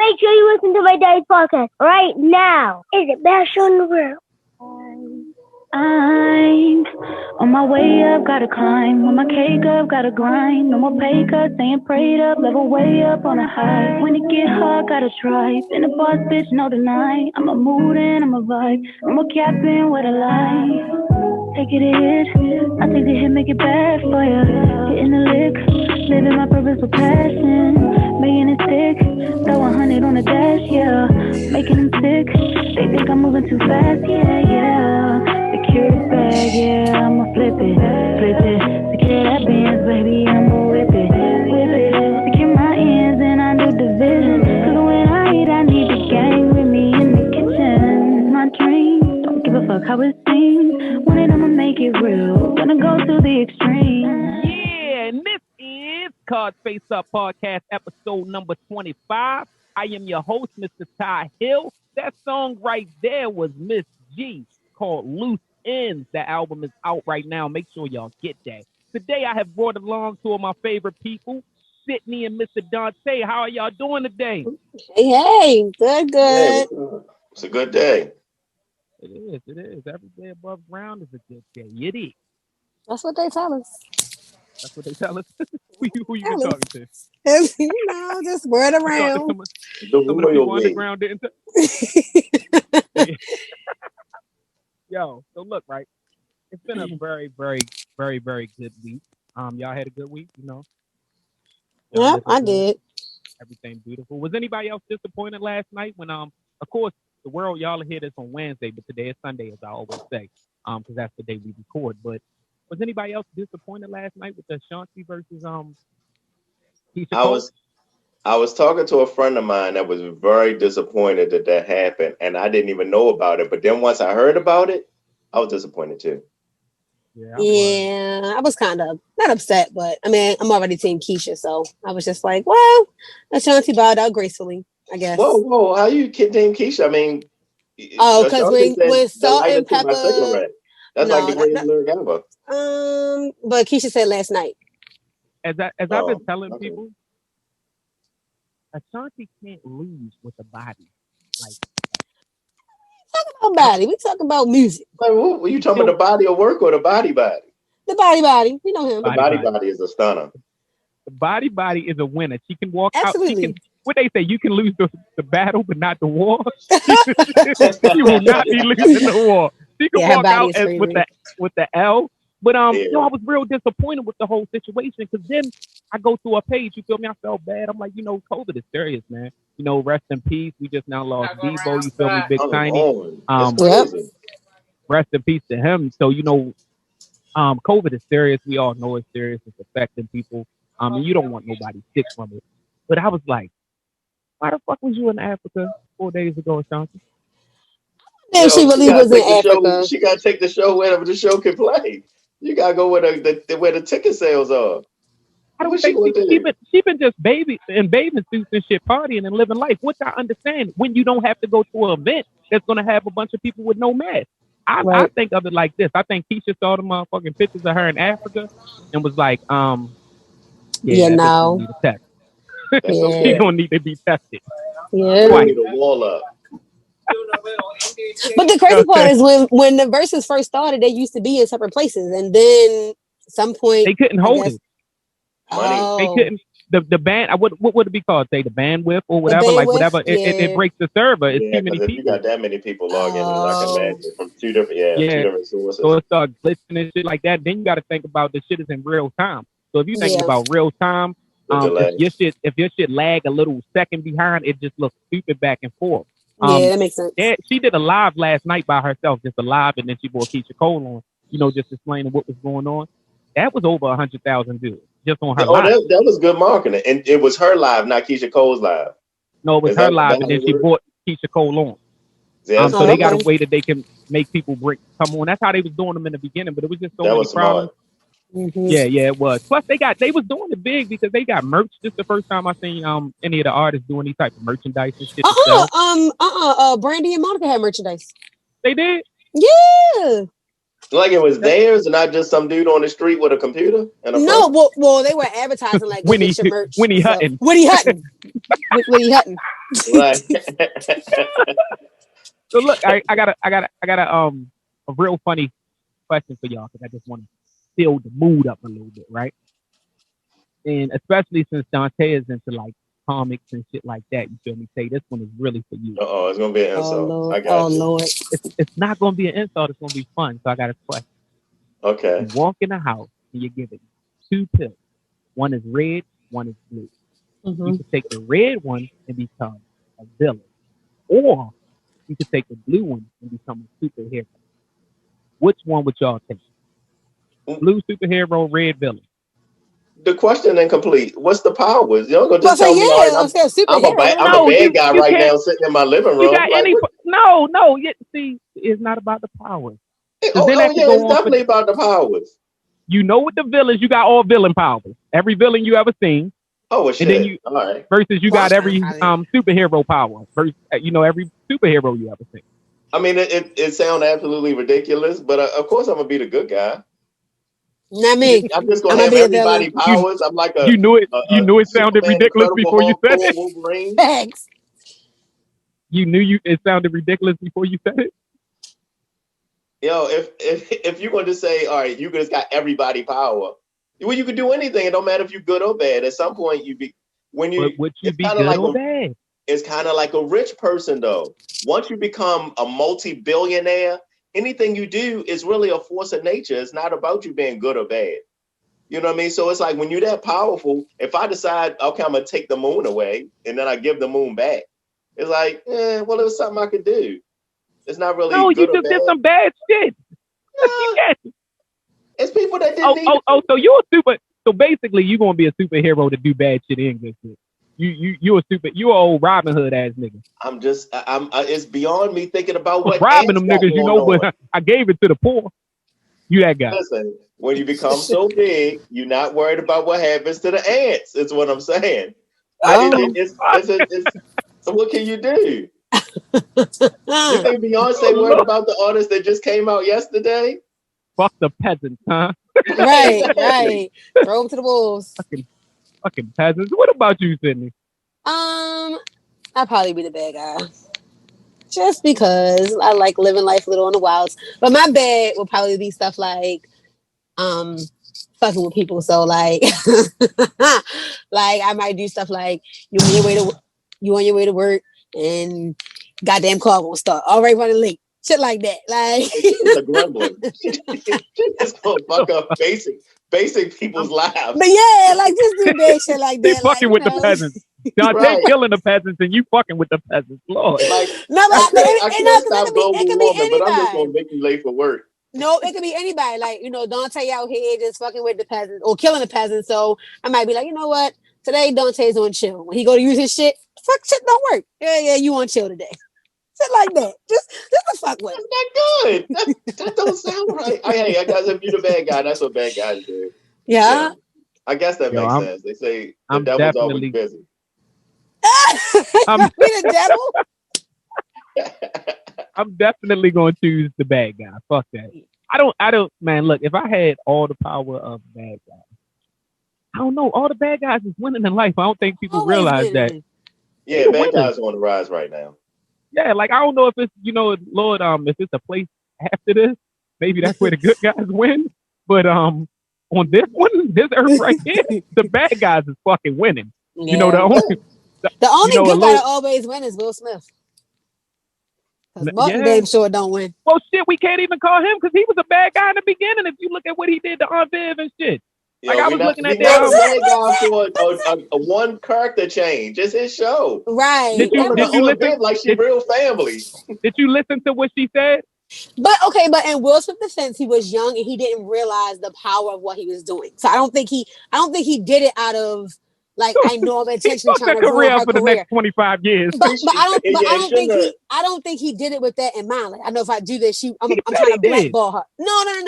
Make sure you listen to my daddy's podcast right now. Is it best show in the world? I'm on my way up, gotta climb. On my cake up, gotta grind. No more pay cuts, staying prayed up, level way up on a high. When it get hard, gotta strive. In a boss, bitch, no deny. I'm a mood and I'm a vibe. No more capping with a lie. Take it in, I take the hit, make it bad for ya. Hitting the lick, living my purpose with passion. Making it stick, throw 100 on the dash, yeah. Making them sick, they think I'm moving too fast, yeah. Secure it bag, yeah, I'ma flip it. Secure that Benz, baby, I'ma whip it. Secure my ends and I do division. Cause when I eat, I need the gang with me in the kitchen. It's my dream, don't give a fuck how it seems. Want it, I'ma make it real. Gonna go to the extreme. Yeah, and this is called Face Up Podcast Episode number 25. I am your host, Mr. Ty Hill. That song right there was Miss G, called Loose Ends. That album is out right now. Make sure y'all get that. Today I have brought along two of my favorite people, Sydney and Mr. Dante. How are y'all doing today? Hey, good. Yeah, it's a good day. It is. Every day above ground is a good day. It is. That's what they tell us. That's what they tell us. Who you been talking to? You know, just word around. Some of the people underground didn't Yo, so look, right? It's been a very, very, very, very good week. Y'all had a good week, you know? Yeah, I did. Everything beautiful. Was anybody else disappointed last night when, of course, the world, y'all hear this on Wednesday, but today is Sunday, as I always say, because that's the day we record. But was anybody else disappointed last night with the Ashanti versus Keisha Cole? I was talking to a friend of mine that was very disappointed that happened, and I didn't even know about it. But then once I heard about it, I was disappointed too. Yeah, I was kind of not upset, but I mean, I'm already team Keisha, so I was just like, well, Ashanti bowed out gracefully, I guess. Whoa, how you team Keisha? I mean, because when Salt and Pepper, that's like the greatest lyric ever. But Keisha said last night. As I've been telling people, Ashanti can't lose with a body. Like, talking about body, we talk about music. Like, were you talking about the body of work or the body? The body. We know him. The body is a stunner. The body is a winner. She can walk Absolutely. out. What they say, you can lose the battle, but not the war. You will not be losing the war. She can walk out with the L. But I was real disappointed with the whole situation because then I go through a page. You feel me? I felt bad. I'm like, COVID is serious, man. Rest in peace. We just now lost Debo. You feel me, Big Tiny. Rest in peace to him. So COVID is serious. We all know it's serious. It's affecting people. And you don't want nobody sick from it. But I was like, why the fuck was you in Africa 4 days ago, Ashanti? She really was in Africa. She got to take the show wherever the show can play. You got to go where the ticket sales are. I don't think she been just bathing suits and shit, partying and living life, which I understand when you don't have to go to an event that's going to have a bunch of people with no mask. I think of it like this. I think Keisha saw the motherfucking pictures of her in Africa and was like, no. Need a test. She don't need to be tested. Yeah. Need a wall up. But the crazy part is when the verses first started, they used to be in separate places, and then at some point they couldn't hold it. Oh. They couldn't. The band. What would it be called? Say the bandwidth or whatever. Whatever. It breaks the server. It's too many people. You got that many people logging in, I can imagine from two different sources. So it starts glitching and shit like that. Then you got to think about the shit is in real time. So if you think about real time, if your shit lag a little second behind, it just looks stupid back and forth. That makes sense. She did a live last night by herself, just a live, and then she brought Keisha Cole on, just explaining what was going on. That was over 100,000 views just on her live. That was good marketing. And it was her live, not Keisha Cole's live. No, it was her live, and then she brought Keisha Cole on. So they got a way that they can make people come on. That's how they was doing them in the beginning, but it was just so many problems. Mm-hmm. Yeah, it was. Plus, they was doing it big because they got merch. This is the first time I seen any of the artists doing any type of merchandise and shit. Brandy and Monica had merchandise. They did? Yeah. Like it was theirs and not just some dude on the street with a computer? Well, they were advertising like Winnie Hutton. Winnie Hutton. Right. So look, I got a real funny question for y'all because I just want to build the mood up a little bit, right? And especially since Dante is into like comics and shit like that, you feel me? Say this one is really for you. Oh, it's gonna be an insult. Lord. I got you. Lord. It's not gonna be an insult. It's gonna be fun. So I got a question. Okay. You walk in the house and you're given 2 pills. One is red, one is blue. Mm-hmm. You can take the red one and become a villain, or you can take the blue one and become a superhero. Which one would y'all take? Blue superhero, red villain. The question incomplete. What's the powers? You're gonna just tell me, all right, I'm a bad guy right now sitting in my living room. You got like, no. See, it's not about the powers. It's definitely about the powers. You know what the villains? You got all villain powers. Every villain you ever seen. Oh, well, shit. And then all right. Versus you got every superhero power. Versus, every superhero you ever seen. I mean, it sounds absolutely ridiculous, but of course I'm gonna be the good guy. Not me. I'm just gonna have everybody powers. I'm like you knew it sounded ridiculous before you said it. Wolverine. Thanks. You knew it sounded ridiculous before you said it. Yo, if you're going to say, all right, you just got everybody power, well, you can do anything. It don't matter if you're good or bad. At some point, would you be good or bad? It's kind of like a rich person, though. Once you become a multi-billionaire, anything you do is really a force of nature. It's not about you being good or bad. You know what I mean? So it's like when you're that powerful, if I decide, okay, I'm going to take the moon away and then I give the moon back, it's like, well, it was something I could do. It's not really good you just did some bad shit. It's people that didn't need it. So you're a super. So basically, you're going to be a superhero to do bad shit and good shit. You're an old Robin Hood ass nigga. It's beyond me thinking about what robbing them niggas, but I gave it to the poor. You that guy. Listen, when you become so big, you're not worried about what happens to the ants. Is what I'm saying. So what can you do? You think Beyonce worried about the artist that just came out yesterday? Fuck the peasants, huh? Right. Throw them to the wolves. Fucking peasants. What about you, Sydney? I'd probably be the bad guy. Just because I like living life a little on the wilds. But my bad will probably be stuff like fucking with people. So like like I might do stuff like you on your way to work and goddamn car won't start. Already running late. Shit like that. Like it's a grumbling. It's gonna fuck up basic people's lives. But yeah, like just do bad shit like that. They fucking with the peasants. Dante killing the peasants and you fucking with the peasants. Lord. Like, I can't stop global warming, but I'm just gonna make you late for work. No, it could be anybody. Like, Dante out here just fucking with the peasants or killing the peasants. So I might be like, you know what? Today Dante's on chill. When he go to use his shit, fuck shit don't work. Yeah, you on chill today. Shit like that. Just the fuck with. That's not good. That don't sound right. I guess if you're the bad guy, that's what bad guys do. Yeah. I guess that makes sense. They say the devil's always busy. I'm be the devil. I'm definitely going to choose the bad guy. Fuck that. I don't, man, look, if I had all the power of bad guys, I don't know, all the bad guys is winning in life. I don't think people realize that. Yeah, bad guys are on the rise right now. Yeah, like, I don't know if it's, Lord, if it's a place after this, maybe that's where the good guys win. But on this earth right here, the bad guys is fucking winning. Yeah. The only good guy to always win is Will Smith. Because Martin damn sure don't win. Well, shit, we can't even call him because he was a bad guy in the beginning. If you look at what he did to Aunt Viv and shit. Like, I was looking at that. For a one character change. It's his show. Right. Did you listen? Like she real family. Did you listen to what she said? But in Will Smith's defense, he was young and he didn't realize the power of what he was doing. So I don't think he did it out of like I know I'm intentionally trying to ruin her for the next 25 years. But I don't think he did it with that in mind. Like I know if I do this, I'm trying to blackball her. No. I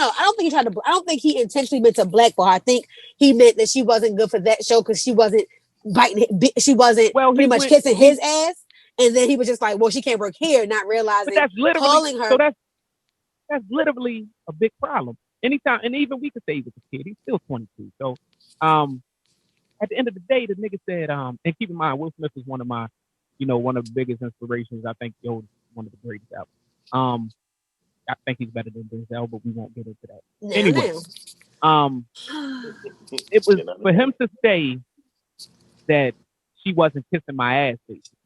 don't think he intentionally meant to blackball her. I think he meant that she wasn't good for that show because she wasn't pretty much kissing his ass. And then he was just like, well, she can't work here, not realizing calling her. So that's literally a big problem. Anytime, and even we could say he was a kid. He's still 22. So at the end of the day, the nigga said, and keep in mind, Will Smith is one of my one of the biggest inspirations. I think one of the greatest albums. I think he's better than Denzel, but we won't get into that. Anyway, it was for him to say that she wasn't kissing my ass, basically.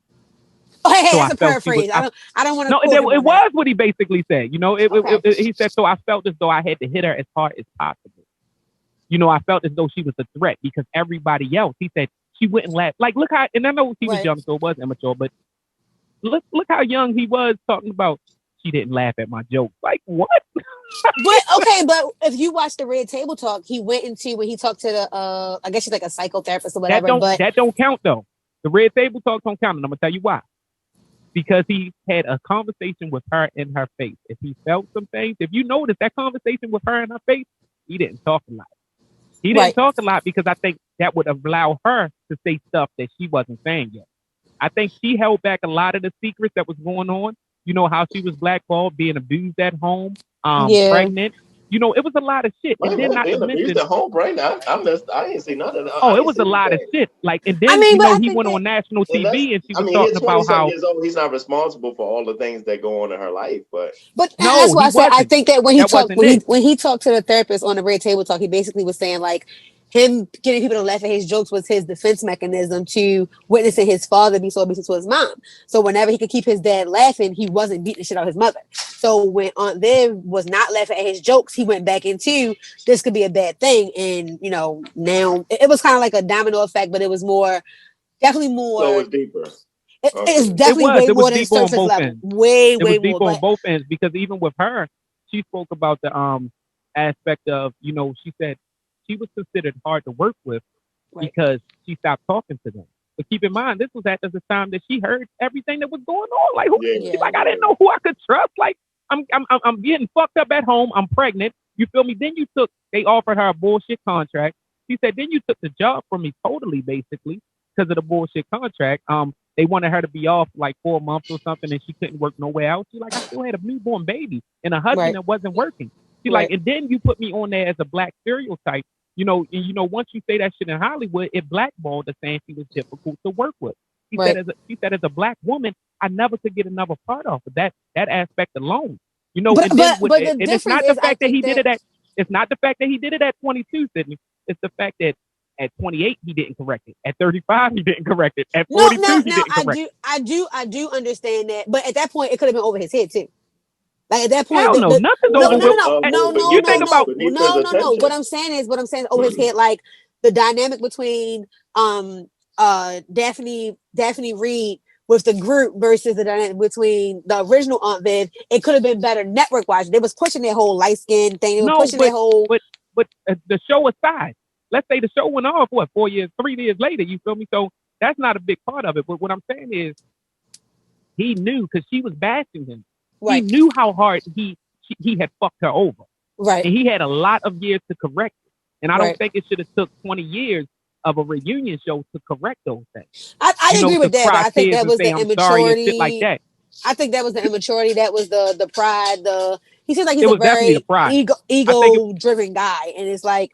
Oh, hey, so that's a paraphrase. I don't want to. No, it was what he basically said. He said, so I felt as though I had to hit her as hard as possible. I felt as though she was a threat because everybody else, he said, she wouldn't laugh. Like, look how, and I know he was young, so it was immature, but look how young he was talking about she didn't laugh at my jokes. Like, what? But if you watch the Red Table Talk, he went into when he talked to the I guess she's like a psychotherapist or whatever. That don't count though. The Red Table Talk don't count, and I'm gonna tell you why. Because he had a conversation with her in her face. If he felt some things, if you notice that conversation with her in her face, he didn't talk a lot. He didn't talk a lot because I think that would allow her to say stuff that she wasn't saying yet. I think she held back a lot of the secrets that was going on. How she was blackballed, being abused at home, pregnant. It was a lot of shit. And then not to mention the home brain. I ain't seen none of that. Oh, it was a lot of shit. Like, and then he went on national TV and she was talking about how he's not responsible for all the things that go on in her life. But that's why I said I think that when he talked to the therapist on the Red Table Talk, he basically was saying like him getting people to laugh at his jokes was his defense mechanism to witnessing his father be so abusive to his mom. So whenever he could keep his dad laughing, he wasn't beating the shit out of his mother. So when Aunt Viv was not laughing at his jokes, he went back into this could be a bad thing. And now it was kind of like a domino effect, but it was definitely more. So it was deeper. It's definitely way more than surface level. Way more on both ends because even with her, she spoke about the aspect of she said she was considered hard to work with because she stopped talking to them. But keep in mind, this was at the time that she heard everything that was going on. Like, like I didn't know who I could trust. Like, I'm getting fucked up at home. I'm pregnant. You feel me? Then they offered her a bullshit contract. She said, then you took the job from me totally, basically, because of the bullshit contract. They wanted her to be off like 4 months or something, and she couldn't work nowhere else. She like, I still had a newborn baby and a husband that wasn't working. She like, and then you put me on there as a black stereotype. Once you say that shit in Hollywood, it blackballed her saying she was difficult to work with. She said, as a black woman, I never could get another part off of that aspect alone. And it's not the fact that he did it at. It's not the fact that he did it at 22, Sydney. It's the fact that at 28 he didn't correct it. At 35 he didn't correct it. At 42 he didn't correct it. I do understand that, but at that point it could have been over his head too. Like at that point, nothing's over. No. You think about no. What I'm saying is over his head, like the dynamic between Daphne Reed with the group versus the dynamic between the original Aunt Viv. It could have been better network wise. They was pushing their whole light skin thing. They were pushing their whole. But the show aside, let's say the show went off 3 years later. You feel me? So that's not a big part of it. But what I'm saying is, he knew because she was bashing him. Right. He knew how hard he had fucked her over. Right. And he had a lot of years to correct it. And I don't think it should have took 20 years of a reunion show to correct those things. I agree with that. But I think that was the immaturity. Shit like that. I think that was the immaturity. That was the pride. He seems like he's a very ego-driven guy. And it's like,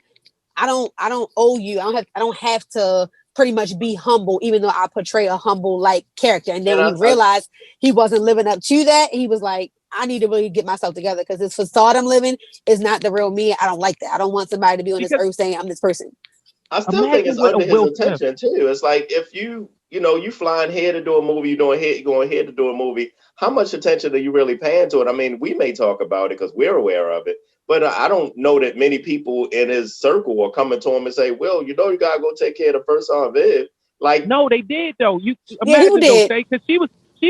I don't owe you. I don't have to pretty much be humble, even though I portray a humble like character. And then when he realized he wasn't living up to that, he was like, I need to really get myself together because this facade I'm living is not the real me. I don't like that. I don't want somebody to be on this earth saying I'm this person. I still think it's under his attention too. It's like if you flying here to do a movie, you're going here to do a movie. How much attention are you really paying to it? I mean, we may talk about it because we're aware of it, but I don't know that many people in his circle are coming to him and say, "Well, you gotta go take care of the first Aunt Viv." Like, no, they did though. You imagine because she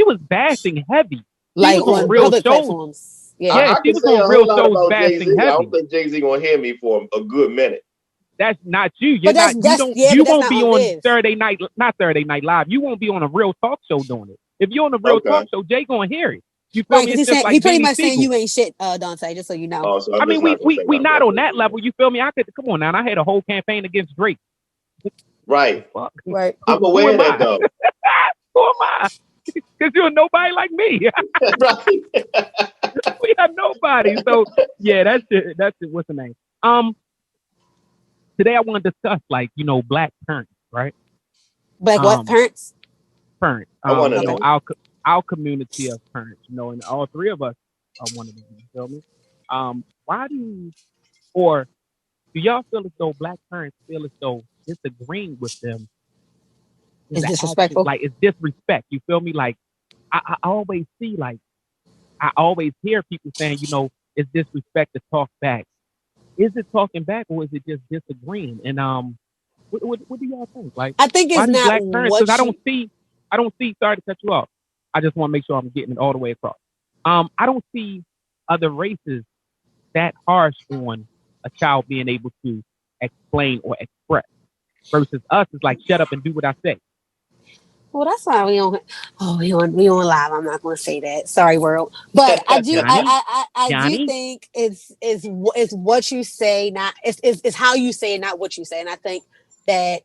was bashing heavy, like on real platforms. Yeah, she was on real shows bashing heavy. I don't think Jay-Z gonna hear me for a good minute. That's not you. You won't be on not Saturday Night Live. You won't be on a real talk show doing it. If you're on a real talk show, Jay gonna hear it. You feel me? He pretty much saying you ain't shit, Dante. Just so you know. Oh, so I mean, we not on that level. You feel me? Come on now. I had a whole campaign against Drake. Right. Right. I'm aware of that though. Who am I? Because you're nobody like me. Right. We have nobody. So yeah, that's it. What's the name? Today I want to discuss black parents, right? Black what parents? parents. Our community of parents, and all three of us are one of them. You feel me? Why do y'all feel as though black parents feel as though disagreeing with them is disrespectful? Like it's disrespect. You feel me? Like I always see, like I always hear people saying, it's disrespect to talk back. Is it talking back or is it just disagreeing? And what do y'all think? Like, I think it's not black parents, because I don't see. Sorry to cut you off. I just want to make sure I'm getting it all the way across. I don't see other races that harsh on a child being able to explain or express, versus us is like, shut up and do what I say. Well, that's why we don't live. I'm not going to say that. Sorry, world. But I do. I do think it's what you say, not it's how you say it, not what you say. And I think that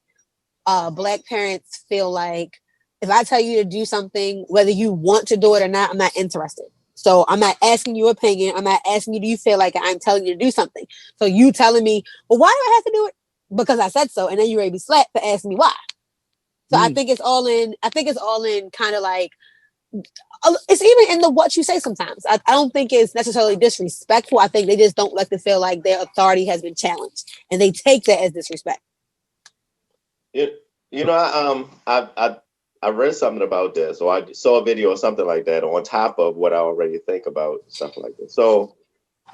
black parents feel like if I tell you to do something, whether you want to do it or not, I'm not interested. So I'm not asking your opinion. I'm not asking you, do you feel like I'm telling you to do something? So you telling me, well, why do I have to do it? Because I said so. And then you're ready to be slapped for asking me why. So I think it's all in kind of like, it's even in the what you say sometimes. I don't think it's necessarily disrespectful. I think they just don't like to feel like their authority has been challenged. And they take that as disrespect. I read something about this, or I saw a video or something like that on top of what I already think about stuff like this. So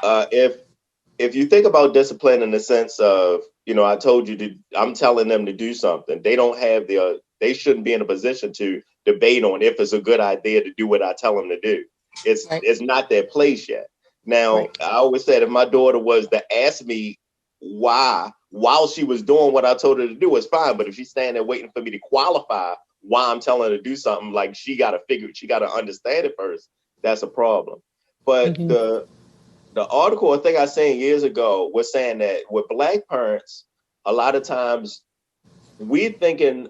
if you think about discipline in the sense of, I told you I'm telling them to do something, they shouldn't be in a position to debate on if it's a good idea to do what I tell them to do. It's not their place yet. Now, I always said if my daughter was to ask me why while she was doing what I told her to do, it's fine. But if she's standing there waiting for me to qualify why I'm telling her to do something, like she got to understand it first. That's a problem. But the article, I think I seen years ago, was saying that with black parents, a lot of times we're thinking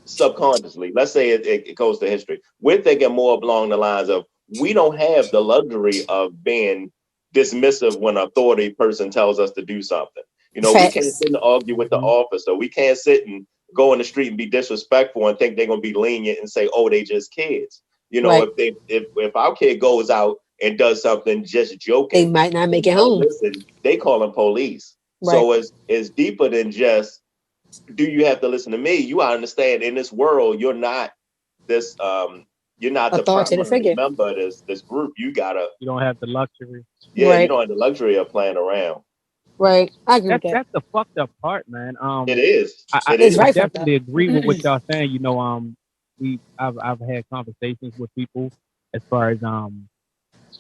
subconsciously, let's say it goes to history, we're thinking more along the lines of, we don't have the luxury of being dismissive when an authority person tells us to do something. We can't sit and argue with the officer. We can't sit and go in the street and be disrespectful and think they're going to be lenient and say, oh, they just kids. If our kid goes out and does something just joking, they might not make it home. Listen, they calling police. Right. So it's deeper than just, do you have to listen to me? You understand in this world, you're not this you're not the primary member of this group. You don't have the luxury. Yeah, you don't have the luxury of playing around. Right. I agree with that. That's the fucked up part, man. It is. I definitely agree with what y'all saying. I've had conversations with people as far as when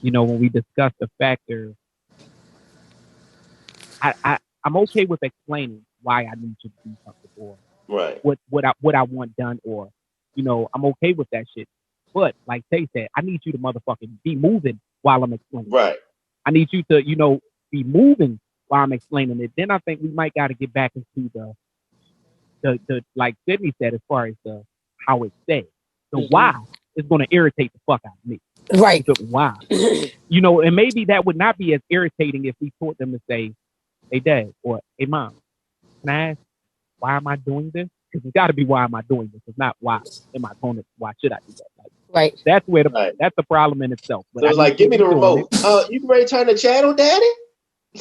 we discuss the factor. I'm okay with explaining why I need to do something, or what I want done, or I'm okay with that shit. But like Tay said, I need you to motherfucking be moving while I'm explaining. Right. I need you to be moving while I'm explaining it. Then I think we might got to get back into the like Sydney said, as far as how it's said. The why is going to irritate the fuck out of me. Right. The why. And maybe that would not be as irritating if we taught them to say, hey, Dad, or hey, Mom, can I ask, why am I doing this? Because it's got to be, why am I doing this? It's not, why should I do that? Right. That's where that's the problem in itself. But so it's like, give me the remote. You ready to turn the channel, Daddy?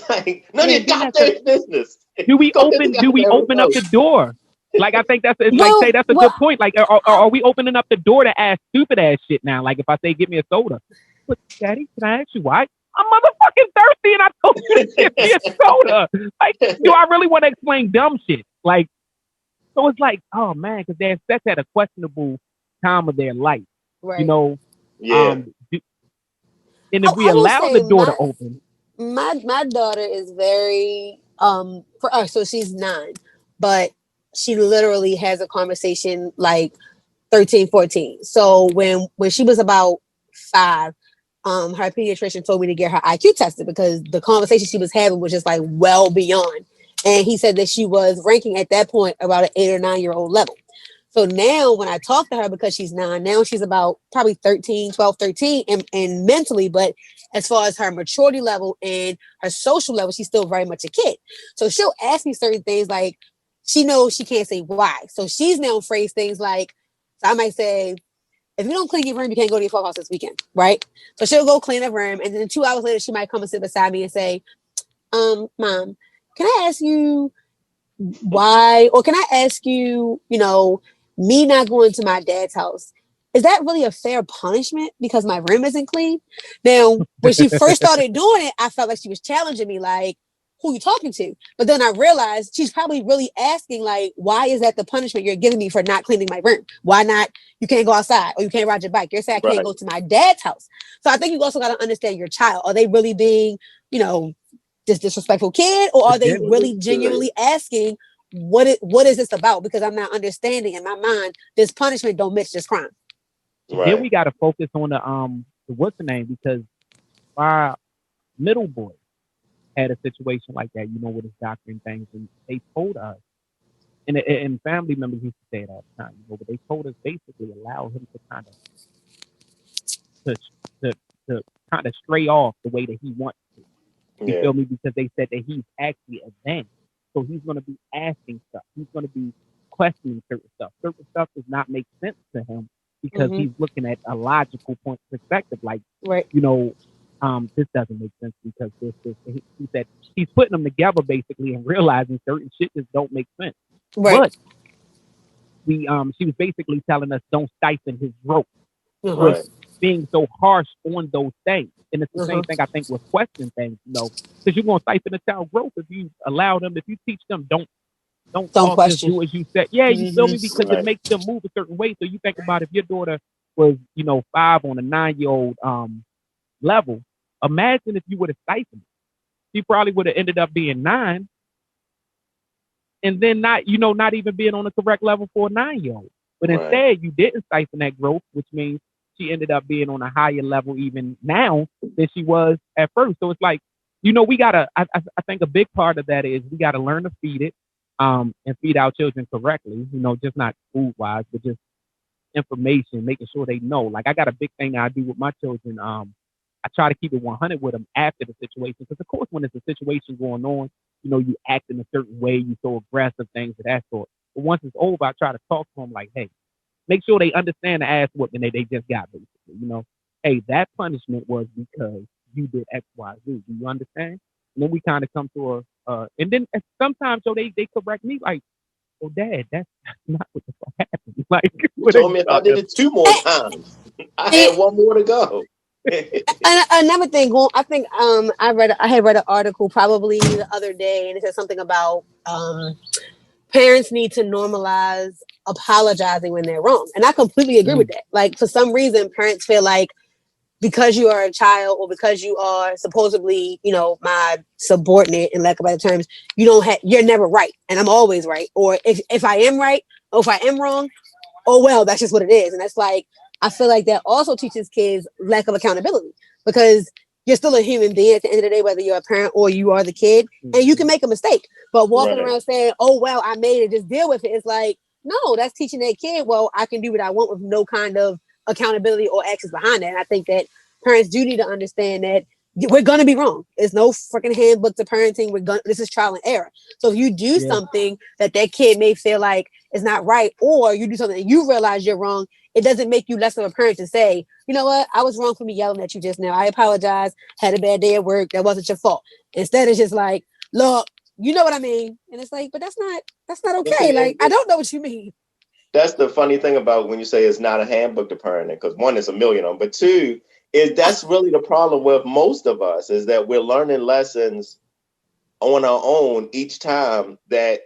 Like, none of your goddamn business. Do we open up the door? Like, I think that's a good point. Like, are we opening up the door to ask stupid ass shit now? Like, if I say, give me a soda, but Daddy, can I ask you why? I'm motherfucking thirsty and I told you to give me a soda. Like, do I really want to explain dumb shit? Like, so it's like, oh man, because they're set at a questionable time of their life. Right. Yeah. And if we allow the door to open. My daughter is very so she's 9, but she literally has a conversation like 13, 14. So when she was about 5, her pediatrician told me to get her IQ tested because the conversation she was having was just like well beyond. And he said that she was ranking at that point about an 8 or 9-year-old level. So now when I talk to her, because she's 9, now she's about probably 12, 13 and mentally, but as far as her maturity level and her social level, she's still very much a kid. So she'll ask me certain things like, she knows she can't say why. So she's now phrased things like, So I might say, if you don't clean your room, you can't go to your house this weekend, right? So she'll go clean her room, and then 2 hours later, she might come and sit beside me and say, Mom, can I ask you why, or can I ask you, me not going to my dad's house, is that really a fair punishment because my room isn't clean? Now, when she first started doing it, I felt like she was challenging me, like, who you talking to? But then I realized she's probably really asking, like, why is that the punishment you're giving me for not cleaning my room? Why not? You can't go outside or you can't ride your bike. You're saying I can't go to my dad's house. So I think you also got to understand your child. Are they really being, this disrespectful kid, or are they really genuinely asking what is this about? Because I'm not understanding in my mind this punishment don't mix this crime. Right. Then we got to focus on the what's the name, because our middle boy had a situation like that, with his doctor and things, and they told us, and family members used to say it all the time, but they told us basically allow him to kind of kind of stray off the way that he wants to. You feel me? Because they said that he's actually advanced. So he's going to be asking stuff. He's going to be questioning certain stuff. Certain stuff does not make sense to him because he's looking at a logical point perspective. Like, this doesn't make sense because this. He said he's putting them together basically and realizing certain shit just don't make sense. Right. But she was basically telling us don't stifle his growth. Right. Being so harsh on those things. And it's the same thing, I think, with questioning things, because you're going to stifle a child's growth if you allow them, if you teach them, don't question. Do as you said. Yeah, you feel me? Because it makes them move a certain way. So you think about if your daughter was, 5 on a 9-year-old level, imagine if you would have stifled her. She probably would have ended up being 9 and then not even being on the correct level for a 9-year-old. But instead, you didn't stifle that growth, which means she ended up being on a higher level even now than she was at first. So it's like, we gotta, I think a big part of that is we gotta learn to feed it, and feed our children correctly, just not food wise, but just information, making sure they know. Like I got a big thing I do with my children. I try to keep it 100 with them after the situation. Because of course, when there's a situation going on, you act in a certain way, you so aggressive, things of that sort. But once it's over, I try to talk to them like, hey, make sure they understand the ass whooping they just got, basically. Hey, that punishment was because you did X, Y, Z. Do you understand? And then we kind of come to and then sometimes they correct me like, "Oh, Dad, that's not what the fuck happened." Like, you told me if I did it 2 more times, I had 1 more to go. And another thing, I think I had read an article probably the other day, and it said something about parents need to normalize apologizing when they're wrong. And I completely agree with that. Like, for some reason, parents feel like because you are a child or because you are supposedly, my subordinate, in lack of better terms, you're never right. And I'm always right. Or if I am right or if I am wrong, oh, well, that's just what it is. And that's like, I feel like that also teaches kids lack of accountability because you're still a human being at the end of the day, whether you're a parent or you are the kid, and you can make a mistake. But walking around saying, oh, well, I made it, just deal with it. It's like, no, that's teaching that kid, well, I can do what I want with no kind of accountability or actions behind that. And I think that parents do need to understand that we're going to be wrong. There's no freaking handbook to parenting. This is trial and error. So if you do something that kid may feel like is not right, or you do something and you realize you're wrong, it doesn't make you less of a parent to say, you know what, I was wrong for me yelling at you just now. I apologize. Had a bad day at work. That wasn't your fault. Instead, it's just like, look, you know what I mean? And it's like, but that's not okay. Like, I don't know what you mean. That's the funny thing about when you say it's not a handbook to parenting, because 1, it's a million of them, but 2, is that's really the problem with most of us, is that we're learning lessons on our own each time that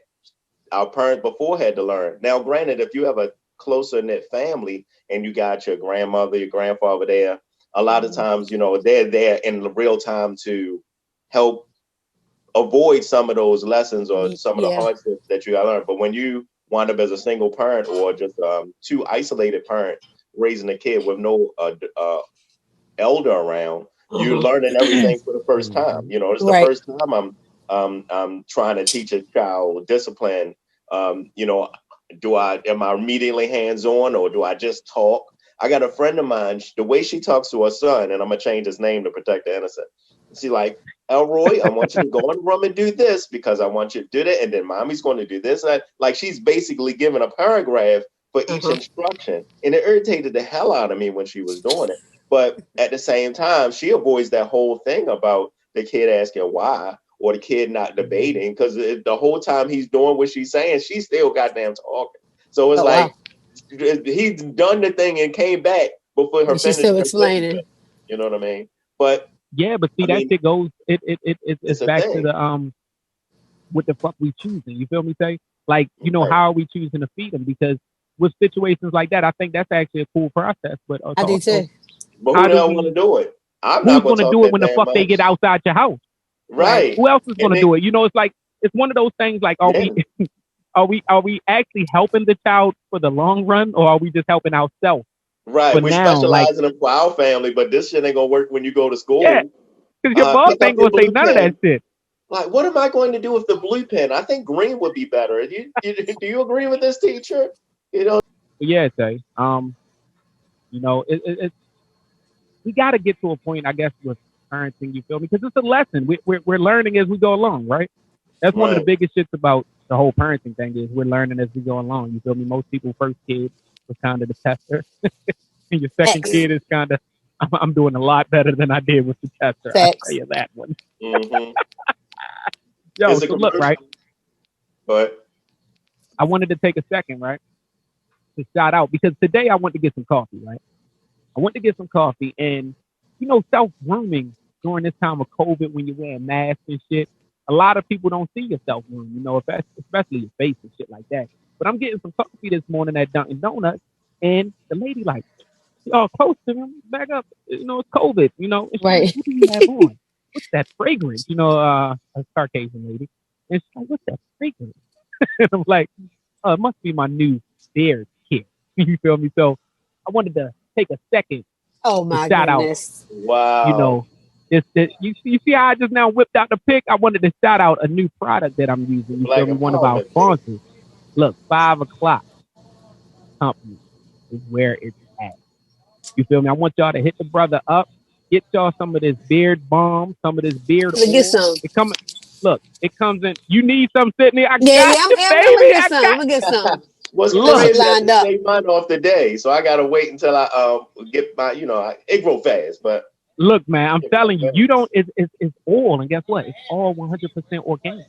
our parents before had to learn. Now, granted, if you have a closer knit family and you got your grandmother, your grandfather there, a lot of times, they're there in real time to help avoid some of those lessons or some of the hardships that you got to learn. But when you wind up as a single parent or just 2 isolated parents raising a kid with no elder around, you're learning everything for the first time. It's the first time I'm trying to teach a child discipline. Am I immediately hands-on or do I just talk? I got a friend of mine, the way she talks to her son, and I'm gonna change his name to protect the innocent. She's like, Elroy, I want you to go in the room and do this because I want you to do that, and then mommy's going to do this. And like, she's basically giving a paragraph for each instruction. And it irritated the hell out of me when she was doing it. But at the same time, she avoids that whole thing about the kid asking why or the kid not debating, because the whole time he's doing what she's saying, she's still goddamn talking. So it's he's done the thing and came back before her she's still explaining. You know what I mean? But yeah, but see, that shit goes. It's back to the what the fuck we choosing. You feel me? Say like, you know, how are we choosing to feed them? Because with situations like that, I think that's actually a cool process. But I do too. But who the hell want to do it? I'm not going to do it when the fuck they get outside your house. Right. Who else is going to do it? You know, it's like, it's one of those things like, are we actually helping the child for the long run, or are we just helping ourselves? Right. We're specializing for our family, but this shit ain't going to work when you go to school. Yeah. Because your boss ain't going to say none of that shit. Like, what am I going to do with the blue pen? I think green would be better. Do you agree with this, teacher? You know? Yeah, Tay. You know, it's we got to get to a point, I guess, with parenting. You feel me? Because it's a lesson. We're learning as we go along, right? That's one of the biggest shits about the whole parenting thing is we're learning as we go along. You feel me? Most people first kid was kind of the tester, and your second kid is kind of I'm doing a lot better than I did with the tester. I'll tell you that one. Mm-hmm. Yo, so look, right? But I wanted to take a second, right, to shout out, because today I went to get some coffee, right? I went to get some coffee, and, you know, self-grooming during this time of COVID when you're wearing masks and shit, a lot of people don't see your self-groom, you know, especially your face and shit like that. But I'm getting some coffee this morning at Dunkin' Donuts, and the lady, like, close to him, back up, you know, it's COVID, you know. And right. Like, what do you have on? What's that fragrance? You know, a Caucasian lady. And she's like, what's that fragrance? And I'm like, it must be my new beard kit. You feel me? So I wanted to take a second to shout goodness. Out. Wow. You know, you see how I just now whipped out the pic? I wanted to shout out a new product that I'm using. You feel me? One of our sponsors. Look, 5 o'clock company is where it's at. You feel me? I want y'all to hit the brother up. Get y'all some of this beard balm, some of this beard oil. Get some. It comes in. You need some, Sydney? I'm gonna get some. What's crazy is I save mine off the day, so I gotta wait until I get my, you know, it grow fast. But look, man, I'm telling you, you don't. It's oil, and guess what? It's all 100% organic.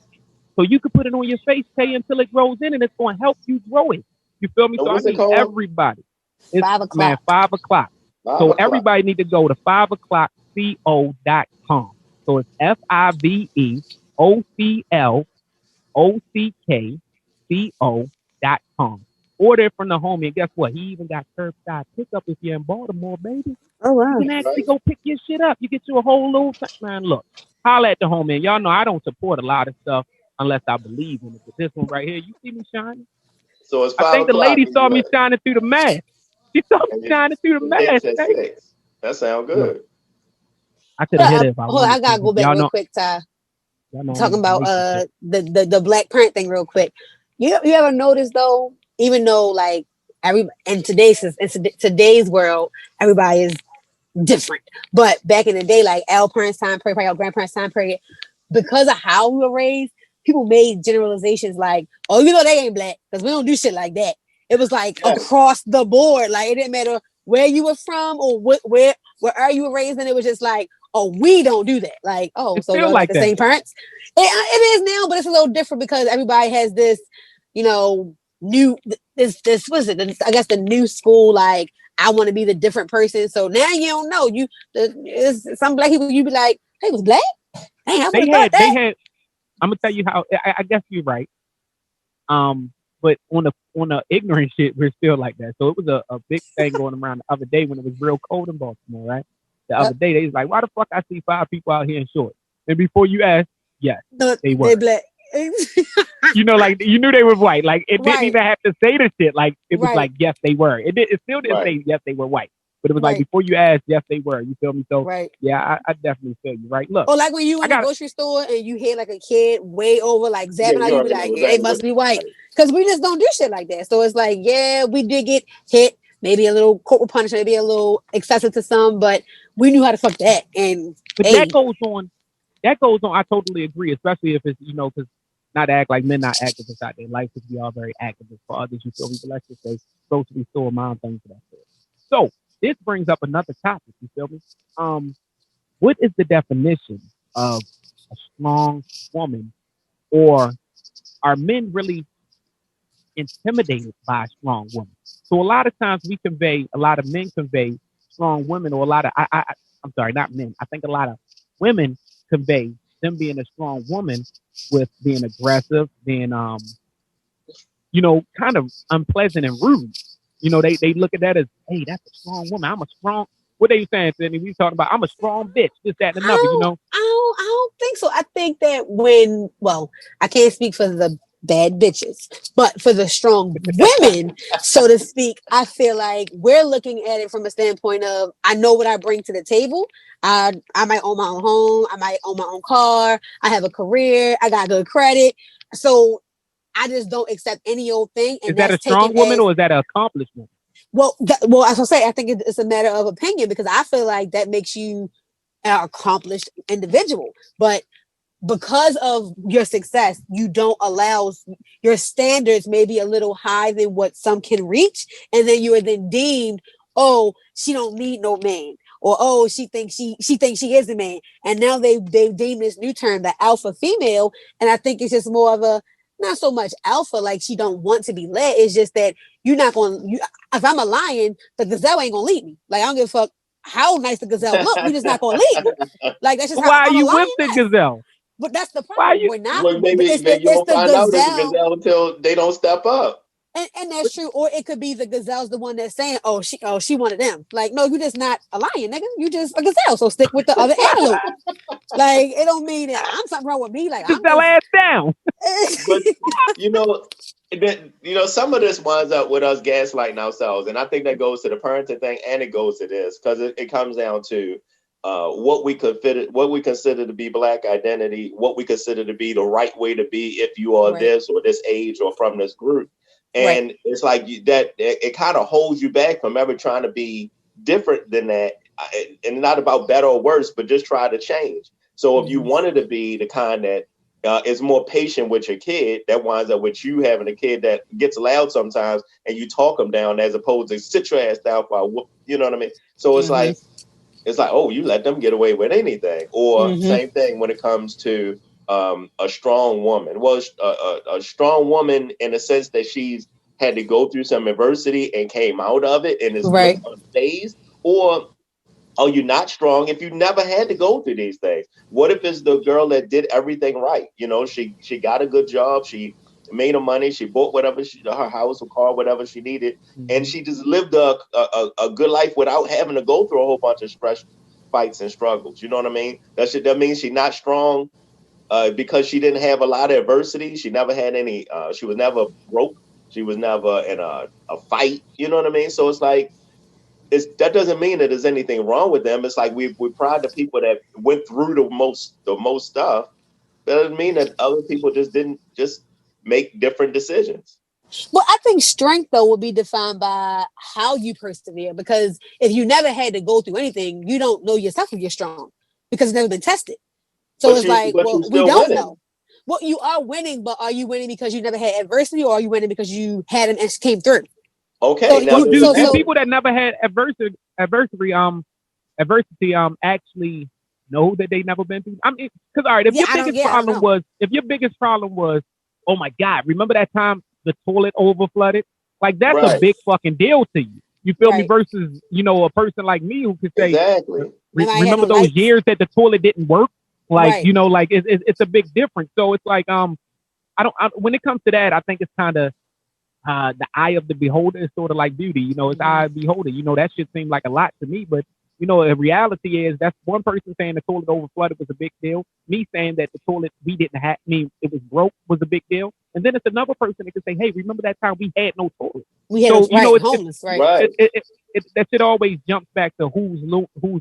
So you can put it on your face, until it grows in, and it's going to help you grow it. You feel me? So I need everybody. It's 5 o'clock. Man, 5 o'clock. So everybody need to go to 5o'clockco.com. So it's FIVEOCLOCKCO.com. Order it from the homie, and guess what? He even got curbside pickup if you're in Baltimore, baby. Oh, wow. You can actually go pick your shit up. You get you a whole little thing. Man, look, holla at the homie. Y'all know I don't support a lot of stuff unless I believe in it. But this one right here, you see me shining? So it's 5 I think the lady saw me shining through the mask. She saw me shining through the mask. That sounds good. I could have hit it if I wanted. I gotta go back real quick, Ty. Talking about the black parent thing real quick. You ever notice though, even though like in today's world, everybody is different. But back in the day, like our parents' time period, our grandparents' time period, because of how we were raised, people made generalizations like, oh, you know, they ain't black because we don't do shit like that. It was like across the board. Like it didn't matter where you were from or where are you raised, and it was just like, oh, we don't do that. Like, oh, so you're like the same parents. It is now, but it's a little different because everybody has this, you know, new this was it? I guess the new school. Like, I want to be the different person. So now you don't know. Some black people you be like, hey, was black? Hey, they had. I'm gonna tell you how. I guess you're right. But on the ignorant shit, we're still like that. So it was a big thing going around the other day when it was real cold in Baltimore, right? The other day, they was like, why the fuck I see 5 people out here in shorts? And before you ask, yes, they were. They black. You know, like, you knew they were white. Like, it didn't even have to say the shit. Like, it was like, yes, they were. It still didn't say, yes, they were white. But it was like, before you asked, yes, they were. You feel me? So, yeah, I definitely feel you, right? Look. Or like when you in the grocery store and you hear like a kid way over, like, zapping out, you be like, yeah, they must be white. Because we just don't do shit like that. So it's like, yeah, we did get hit. Maybe a little corporal punishment, maybe a little excessive to some, but we knew how to fuck that. But that goes on. I totally agree, especially if it's, you know, because not to act like men not active inside their life, because we are very active as fathers. You feel me? But let's just say grocery store mom things for that sort. So this brings up another topic. You feel me? What is the definition of a strong woman, or are men really intimidated by a strong woman? So a lot of times a lot of men convey strong women, or a lot of I'm sorry, not men. I think a lot of women convey them being a strong woman with being aggressive, being kind of unpleasant and rude. They look at that as, hey, that's a strong woman. I'm a strong. What are you saying, Sydney? We talking about I'm a strong bitch, this, that, and another. I don't think so. I think that I can't speak for the bad bitches, but for the strong women, so to speak, I feel like we're looking at it from a standpoint of, I know what I bring to the table. I might own my own home. I might own my own car. I have a career. I got good credit. So I just don't accept any old thing. And is that a strong woman or is that an accomplished woman? Well, as I say, I think it's a matter of opinion, because I feel like that makes you an accomplished individual. But because of your success, you don't allow your standards maybe a little high than what some can reach, and then you are then deemed, oh, she don't need no man, or oh, she thinks she is a man, and now they deem this new term, the alpha female, and I think it's just more of a, not so much alpha, like she don't want to be led. It's just that you're not going. If I'm a lion, the gazelle ain't gonna lead me. Like, I don't give a fuck how nice the gazelle look. You're just not gonna lead me. Like, that's just how. Why are you with the gazelle? But that's the problem. We're not. Well, maybe you won't find out it's the gazelle until they don't step up. And that's true. Or it could be the gazelle's the one that's saying, oh, she one of them. Like, no, you're just not a lion, nigga. You just a gazelle. So stick with the other antelope. Like, it don't mean that I'm something wrong with me. Like, just that ass down. But some of this winds up with us gaslighting ourselves, and I think that goes to the parenting thing, and it goes to this, because it comes down to what we consider to be Black identity, what we consider to be the right way to be if you are this or this age or from this group. And it's like that it kind of holds you back from ever trying to be different than that, and not about better or worse, but just try to change. So if you wanted to be the kind that is more patient with your kid, that winds up with you having a kid that gets loud sometimes, and you talk them down, as opposed to sit your ass down for a whoop, you know what I mean? So it's like, oh, you let them get away with anything. Or same thing when it comes to a strong woman. Well, a strong woman in the sense that she's had to go through some adversity and came out of it and is unfazed. Or are you not strong if you never had to go through these things? What if it's the girl that did everything right? She got a good job. She made her money. She bought whatever her house or car, whatever she needed. And she just lived a good life without having to go through a whole bunch of stress, fights and struggles. You know what I mean? That means she's not strong because she didn't have a lot of adversity. She never had any, she was never broke. She was never in a fight. You know what I mean? So it's like, that doesn't mean that there's anything wrong with them. It's like we pride the people that went through the most stuff. That doesn't mean that other people didn't make different decisions. Well, I think strength, though, will be defined by how you persevere. Because if you never had to go through anything, you don't know yourself if you're strong, because it's never been tested. So we don't know. Well, you are winning, but are you winning because you never had adversity, or are you winning because you had them and came through? Okay. So, do people that never had adversity actually know that they never been through? I mean, because all right, if your biggest problem was, oh my God, remember that time the toilet overflooded? Like, that's a big fucking deal to you. You feel me? Versus, a person like me who could say, remember those years that the toilet didn't work? Like, like it's a big difference. So it's like, when it comes to that, I think it's kind of the eye of the beholder is sort of like beauty. It's eye of the beholder. That shit seemed like a lot to me, but the reality is that's one person saying the toilet overflooded was a big deal. Me saying that the toilet we didn't have, it was broke, was a big deal. And then it's another person that can say, hey, remember that time we had no toilet? We had homeless, right? That shit always jumps back to who's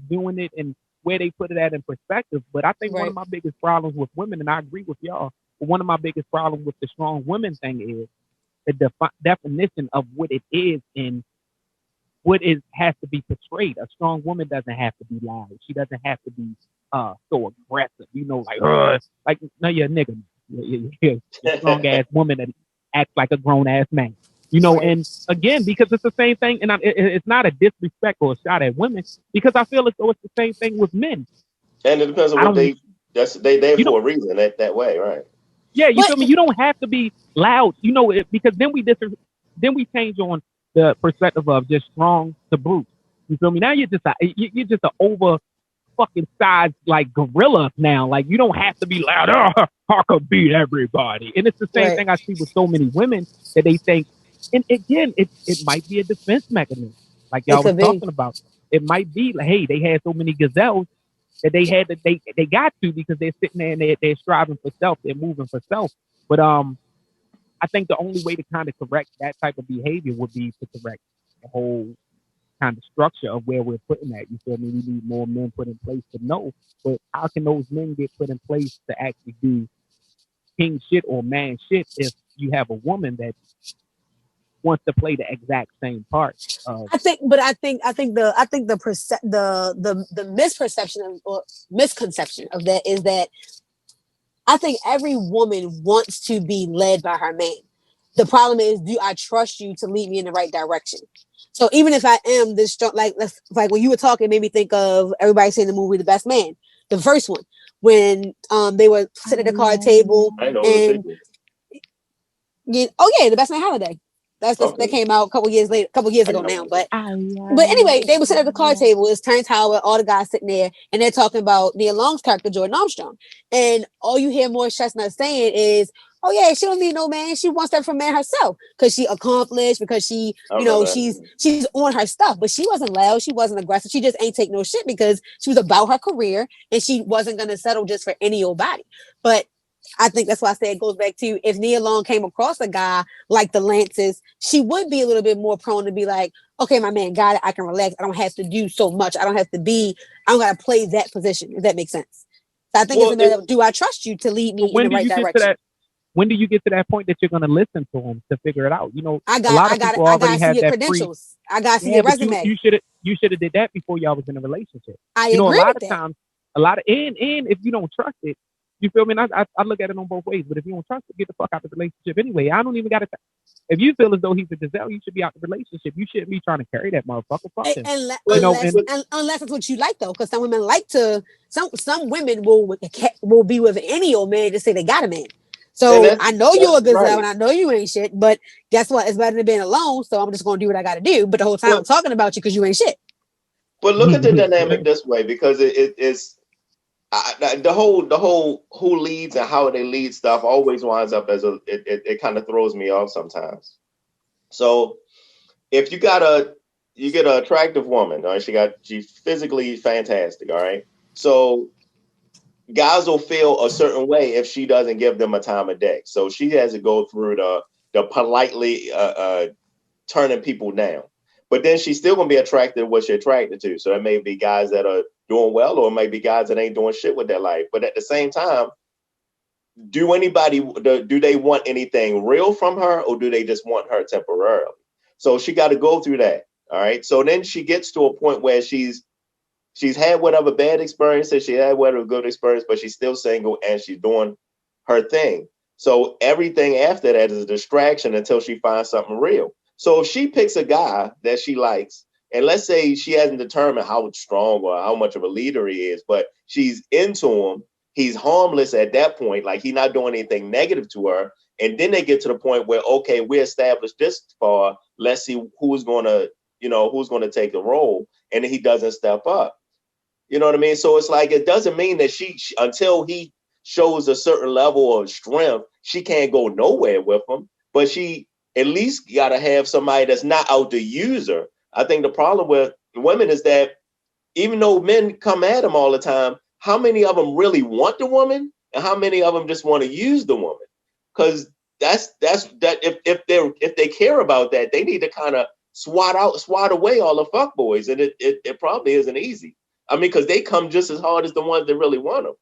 doing it and where they put it at in perspective. But I think one of my biggest problems with women, and I agree with y'all, but one of my biggest problems with the strong women thing is the definition of what it is and what has to be portrayed. A strong woman doesn't have to be loud. She doesn't have to be so aggressive. No, you're a nigga. You're a strong ass woman that acts like a grown ass man. You know, and again, because it's the same thing, and it's not a disrespect or a shot at women, because I feel as though it's the same thing with men. And it depends on what they there for a reason that way, right? Yeah, you feel me? You don't have to be loud, you know, because then we change on the perspective of just strong to brute. You feel me? Now you're just a over fucking size like gorilla now. Like you don't have to be loud. Oh, I could beat everybody. And it's the same thing I see with so many women that they think. And again, it might be a defense mechanism, like y'all was talking about. It might be like, hey, they had so many gazelles that they got to because they're sitting there and they're striving for self, they're moving for self. But I think the only way to kind of correct that type of behavior would be to correct the whole kind of structure of where we're putting that. You feel me? We need more men put in place to know. But how can those men get put in place to actually do king shit or man shit if you have a woman that wants to play the exact same part? I think the misperception or misconception of that is that I think every woman wants to be led by her man. The problem is, do I trust you to lead me in the right direction? So even if I am this strong, like when you were talking, it made me think of everybody saying the movie The Best Man, the first one, when they were sitting at the card table and The Best Man Holiday. That came out a couple years ago now. But anyway, they were sitting at the card table. It's Terrence Howard, all the guys sitting there, and they're talking about Nia Long's character, Jordan Armstrong. And all you hear Morris Chestnut saying is, "Oh yeah, she don't need no man. She wants that from man herself because she accomplished, because she, she's on her stuff. But she wasn't loud. She wasn't aggressive. She just ain't take no shit because she was about her career and she wasn't gonna settle just for any old body. But I think that's why I say it goes back to if Nia Long came across a guy like the Lances, she would be a little bit more prone to be like, okay, my man got it. I can relax. I don't have to do so much. I don't got to play that position, if that makes sense. So I think it's a matter of, do I trust you to lead me in the right direction? When do you get to that point that you're going to listen to them to figure it out? You know, I gotta see your credentials. I got to see your resume. You should have did that before y'all was in a relationship. I agree a lot with of that. times, and if you don't trust it, you feel me? And I look at it on both ways. But if you don't trust it, get the fuck out of the relationship anyway. I don't even got to. If you feel as though he's a gazelle, you should be out of the relationship. You shouldn't be trying to carry that motherfucker. Fuck him. Unless it's what you like, though, because some women like to. Some women will be with any old man to say they got a man. So I know you're a gazelle and I know you ain't shit. But guess what? It's better than being alone. So I'm just gonna do what I got to do. But the whole time I'm talking about you because you ain't shit. But look at the dynamic this way, because it's. The whole who leads and how they lead stuff always winds up as it kind of throws me off sometimes. So if you get an attractive woman, all right, she's physically fantastic, all right. So guys will feel a certain way if she doesn't give them a time of day. So she has to go through the politely turning people down. But then she's still gonna be attracted to what she's attracted to. So it may be guys that are doing well, or it may be guys that ain't doing shit with their life. But at the same time, do they want anything real from her, or do they just want her temporarily? So she got to go through that. All right. So then she gets to a point where she's had whatever bad experiences, she had whatever good experience, but she's still single and she's doing her thing. So everything after that is a distraction until she finds something real. So if she picks a guy that she likes, and let's say she hasn't determined how strong or how much of a leader he is, but she's into him, he's harmless at that point, like he's not doing anything negative to her. And then they get to the point where, okay, we established this far, let's see who's going to take the role, and he doesn't step up. You know what I mean? So it's like, it doesn't mean that she until he shows a certain level of strength, she can't go nowhere with him, but she at least got to have somebody that's not out to use her. I think the problem with women is that even though men come at them all the time, how many of them really want the woman, and how many of them just want to use the woman? Because that's if they care about that, they need to kind of swat away all the fuckboys, and it probably isn't easy. I mean, because they come just as hard as the ones that really want them.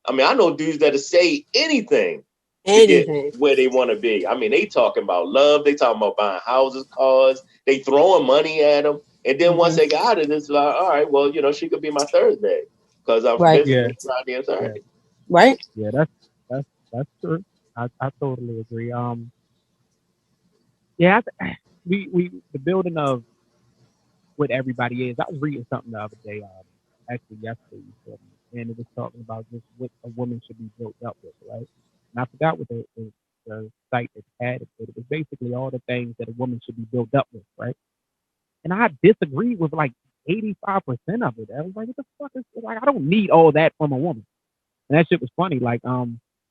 I mean, I know dudes that say anything to get where they want to be. I mean, they talking about love. They talking about buying houses, cars. They throwing money at them. And then once they got it, it's like, all right, well, she could be my Thursday because I'm busy Friday and Saturday. Right. Yeah, that's true. I totally agree. Yeah, we the building of what everybody is. I was reading something the other day, actually yesterday, and it was talking about just what a woman should be built up with, right? And I forgot what the site that had it, but it was basically all the things that a woman should be built up with, right? And I disagree with like 85% of it. I was like, what the fuck is like? I don't need all that from a woman. And that shit was funny, like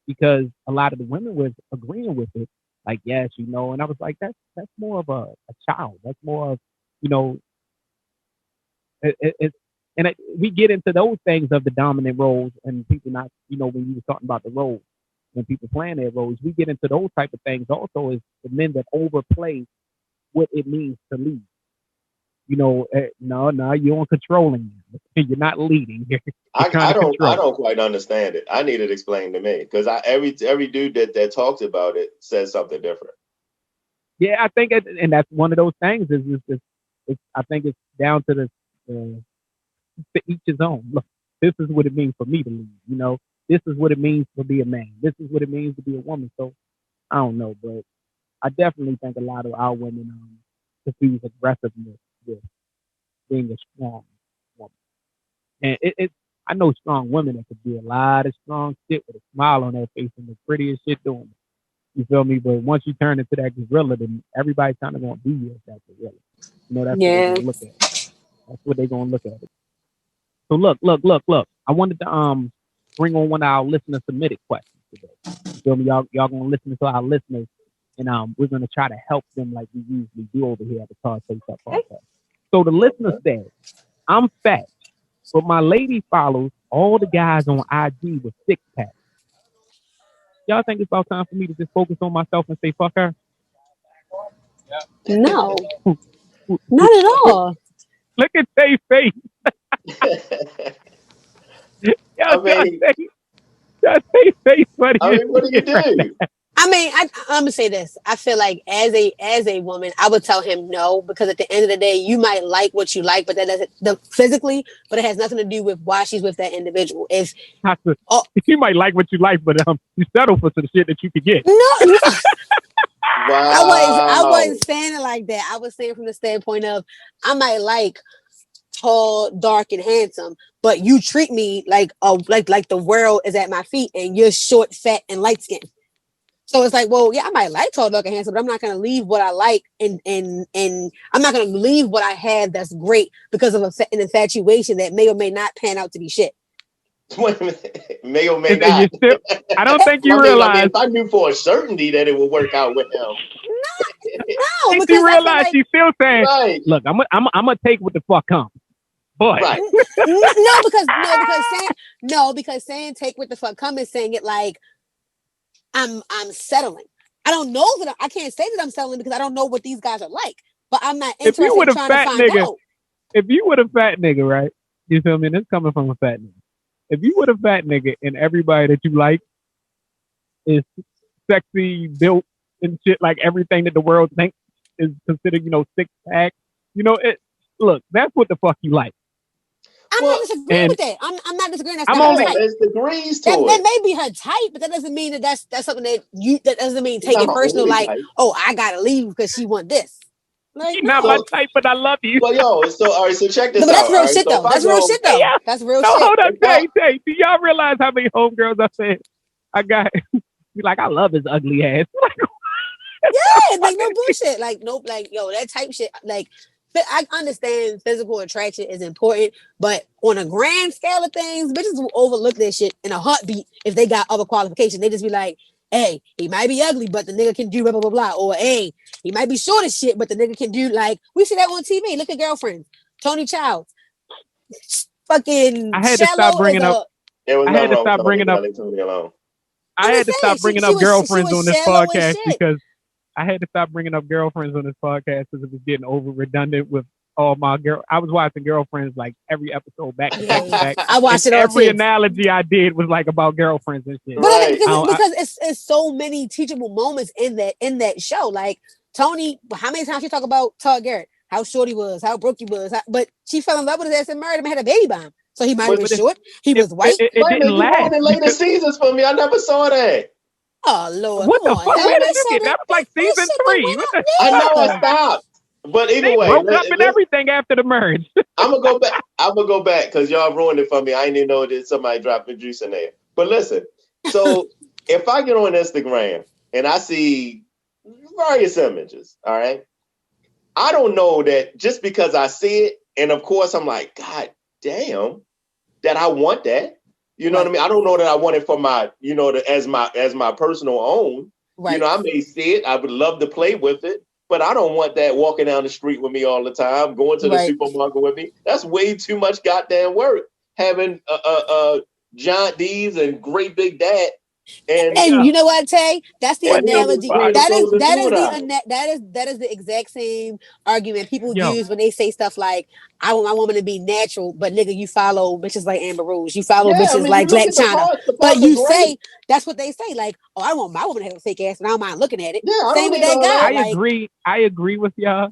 because a lot of the women was agreeing with it, like yes, you know. And I was like, that's more of a child. That's more of, you know, we get into those things of the dominant roles and people not, you know, when you were talking about the roles, when people playing their roles, we get into those type of things also is the men that overplay what it means to lead. You know, no, you're controlling. You're not leading. I don't quite understand it. I need it explained to me because every dude that talks about it says something different. Yeah, I think, and that's one of those things. I think it's down to to each his own. Look, this is what it means for me to lead. You know, this is what it means to be a man. This is what it means to be a woman. So I don't know, but I definitely think a lot of our women confuse aggressiveness with being a strong woman. And I know strong women that could do a lot of strong shit with a smile on their face and the prettiest shit doing it. You feel me? But once you turn into that gorilla, then everybody's kind of going to be as that gorilla. You know, that's what they're going to look at. That's what they're going to look at it. So look. I wanted to bring on one of our listener submitted questions today. You feel me? Y'all going to listen to our listeners, and we're going to try to help them like we usually do over here at the Face Up Podcast. So the listener said, I'm fat, but my lady follows all the guys on IG with six packs. Y'all think it's about time for me to just focus on myself and say fuck her? No, not at all. Look at their face. Y'all say face funny. I mean, what do you do? I mean, I'm gonna say this. I feel like as a woman, I would tell him no, because at the end of the day, you might like what you like, but that doesn't physically, but it has nothing to do with why she's with that individual. If you might like what you like, but you settle for some shit that you could get. No. Wow. I wasn't saying it like that. I was saying from the standpoint of I might like tall, dark, and handsome, but you treat me like the world is at my feet, and you're short, fat, and light skinned. So it's like, well, yeah, I might like tall, dark, and handsome, but I'm not going to leave what I like and I'm not going to leave what I have that's great because of an infatuation that may or may not pan out to be shit. Wait a minute. May or may not. I don't think you realize. If I knew for a certainty that it would work out with him. No, because you realize she's still saying, right. Look, I'm gonna take what the fuck comes. But right. because saying take what the fuck comes is saying it like I'm settling. I don't know that I can't say that I'm settling because I don't know what these guys are like. But I'm not interested in trying to find out. If you would a fat nigga, right? You feel me? This coming from a fat nigga. If you would a fat nigga and everybody that you like is sexy, built and shit, like everything that the world thinks is considered, six pack, look, that's what the fuck you like. I'm not disagreeing with that. I'm not disagreeing. That's not her type. There's degrees to it. That may be her type, but that doesn't mean that's something that doesn't mean take it personal. Like, oh, I gotta leave because she want this. Like, she's not my type, but I love you. Well, all right, so check this out. That's real shit, though. That's real shit, though. That's real shit. Hold on, Tay. Do y'all realize how many homegirls I said I got? Be like, I love his ugly ass. Yeah, like no bullshit. Like, nope, like, yo, that type shit. Like, I understand physical attraction is important, but on a grand scale of things, bitches will overlook that shit in a heartbeat if they got other qualifications. They just be like, hey, he might be ugly, but the nigga can do blah, blah, blah, blah. Or, hey, he might be short as shit, but the nigga can do, like, we see that on TV. Look at Girlfriends. Tony Childs. Fucking I had to stop bringing up. I had to stop bringing up. I had to stop bringing up girlfriends on this podcast because I had to stop bringing up girlfriends on this podcast because it was getting over redundant with all my girl. I was watching Girlfriends like every episode back to back. I watched it. Every analogy I did was like about girlfriends and shit. Right. Because it's so many teachable moments in that show. Like Tony, how many times she talk about Todd Garrett, how short he was, how broke he was, but she fell in love with his ass and married him and had a baby by him. So he might have been short. He was white. It didn't last. In later seasons for me, I never saw that. Oh Lord, What come the on! fuck? Now. Where did you get? That was like season 3. What the? I know I stopped. But either they way, broke up and everything after the merge. I'm gonna go back because y'all ruined it for me. I didn't even know that somebody dropped the juice in there. But listen, so if I get on Instagram and I see various images, all right, I don't know that just because I see it, and of course I'm like, God damn, that I want that. You know what I mean? I don't know that I want it for my, as my personal own. Right. I may see it. I would love to play with it. But I don't want that walking down the street with me all the time, going to the supermarket with me. That's way too much goddamn work. Having giant D's and great big dad. And you know what, Tay? That's the analogy. That is the exact same argument people use when they say stuff like, "I want my woman to be natural," but nigga, you follow bitches like Amber Rose, you follow bitches like Black China. But you say that's what they say, like, "Oh, I want my woman to have a fake ass, and I don't mind looking at it." Yeah, same with that guy. I agree with y'all.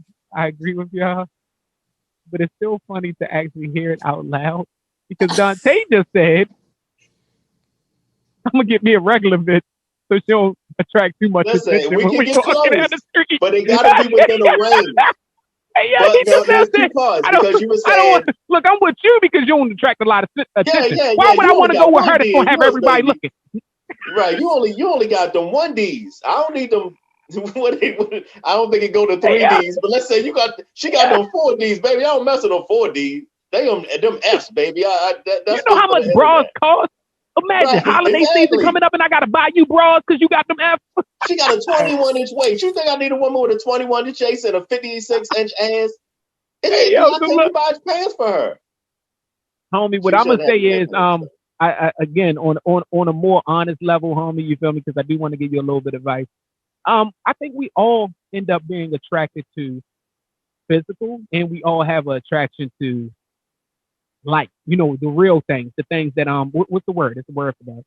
But it's still funny to actually hear it out loud because Dante just said, I'm gonna get me a regular bitch so she don't attract too much attention when we walking down the street. But it gotta be within a range. Hey, yeah, he just said look, I'm with you because you don't attract a lot of attention. Why would I want to go with her that's gonna have everybody looking? Right, you only got them 1Ds. I don't need them. I don't think it go to 3Ds. But let's say she got them 4Ds, baby. I don't mess with them 4Ds. They them Fs, baby. That's you know how much bras cost? Imagine holiday season coming up and I gotta buy you bras because you got them F. She got a 21-inch waist. You think I need a woman with a 21-inch waist and a 56-inch ass? I can't buy pants for her. Homie, what I'm gonna say is, I again on a more honest level, homie, you feel me? Because I do want to give you a little bit of advice. I think we all end up being attracted to physical, and we all have an attraction to, like, the real things, the things that what's the word? It's a word for that.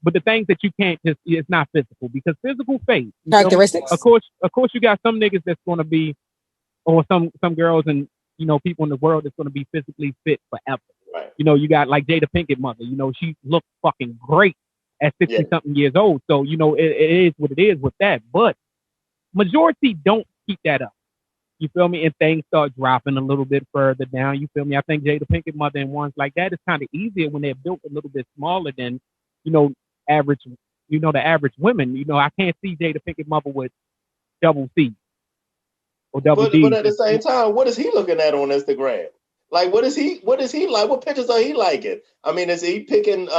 But the things that you can't it's not physical because physical fades. Characteristics. Of course, you got some niggas that's gonna be, or some girls and people in the world that's gonna be physically fit forever. Right. You got like Jada Pinkett mother. She looked fucking great at 60-something years old. So, it is what it is with that. But majority don't keep that up. You feel me? And things start dropping a little bit further down. You feel me? I think Jada Pinkett mother and ones like that is kind of easier when they're built a little bit smaller than, average, the average women. I can't see Jada Pinkett mother with double C or double D. But at the same time, what is he looking at on Instagram? Like, what is he like? What pictures are he liking? I mean, is he picking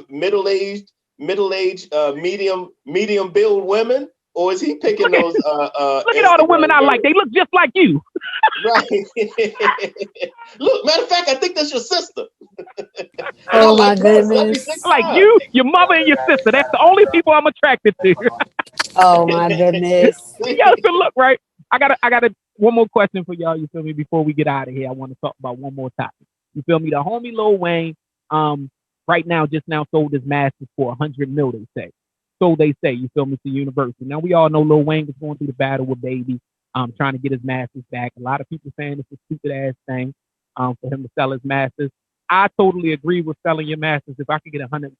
middle-aged, medium build women? Or is he picking those? Look at all the women I like. They look just like you. Right. Look, matter of fact, I think that's your sister. Oh my goodness! Like you, your mother, and your sister. That's the only people I'm attracted to. Oh my goodness! Y'all can look right. I got one more question for y'all. You feel me? Before we get out of here, I want to talk about one more topic. You feel me? The homie Lil Wayne, right now just sold his masters for $100 million. They say. So they say, you feel me, to Universal. Now, we all know Lil Wayne was going through the battle with Baby, trying to get his masters back. A lot of people saying it's a stupid-ass thing for him to sell his masters. I totally agree with selling your masters. If I could get 100,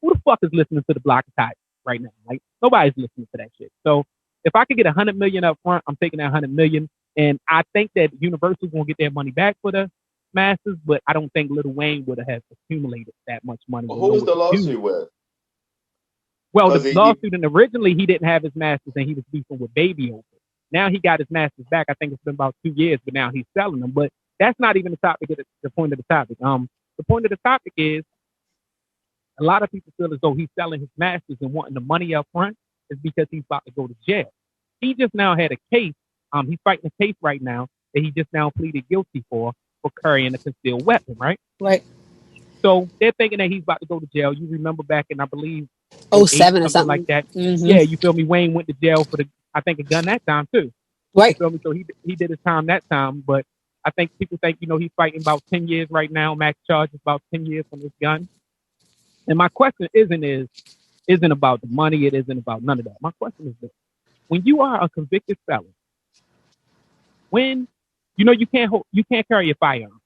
who the fuck is listening to the Block of Type right now? Like, nobody's listening to that shit. So if I could get 100 million up front, I'm taking that 100 million. And I think that Universal's going to get their money back for the masters, but I don't think Lil Wayne would have accumulated that much money. Well, who was the lawsuit with? Well, the lawsuit, and originally he didn't have his masters and he was beefing with Baby over it. Now he got his masters back. I think it's been about 2 years, but now he's selling them. But that's not even the topic. The point of the topic. The point of the topic is a lot of people feel as though he's selling his masters and wanting the money up front is because he's about to go to jail. He just now had a case. He's fighting a case right now that he just now pleaded guilty for carrying a concealed weapon. Right. Right. So they're thinking that he's about to go to jail. You remember back in, I believe, 07 or something like that. Mm-hmm. Yeah, you feel me? Wayne went to jail for I think a gun that time too. Right. You feel me? So he did his time that time, but I think people think, he's fighting about 10 years right now. Max charge is about 10 years from his gun. And my question isn't about the money. It isn't about none of that. My question is this: when you are a convicted felon, when you can't carry a firearm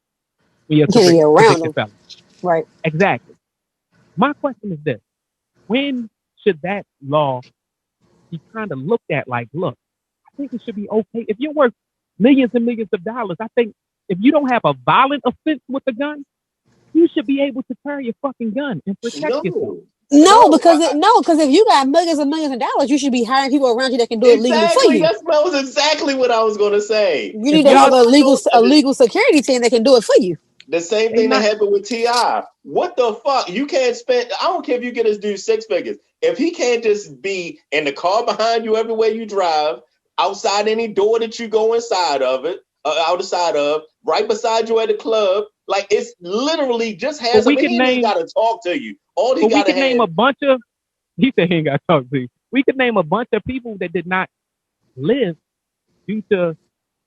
when you're a convicted felon. Right. Exactly. My question is this: when should that law be kind of looked at like, look, I think it should be okay. If you're worth millions and millions of dollars, I think if you don't have a violent offense with a gun, you should be able to carry your fucking gun and protect yourself. Because if you got millions and millions of dollars, you should be hiring people around you that can do it legally for you. That was exactly what I was going to say. You need to have a legal security team that can do it for you. The same thing that happened with T.I. What the fuck? You can't spend. I don't care if you get this dude 6 figures. If he can't just be in the car behind you everywhere you drive, outside any door that you go inside of it, outside of, right beside you at the club, like it's literally just has. He ain't got to talk to you. All he got to name a bunch of. He said he ain't got to talk to you. We could name a bunch of people that did not live due to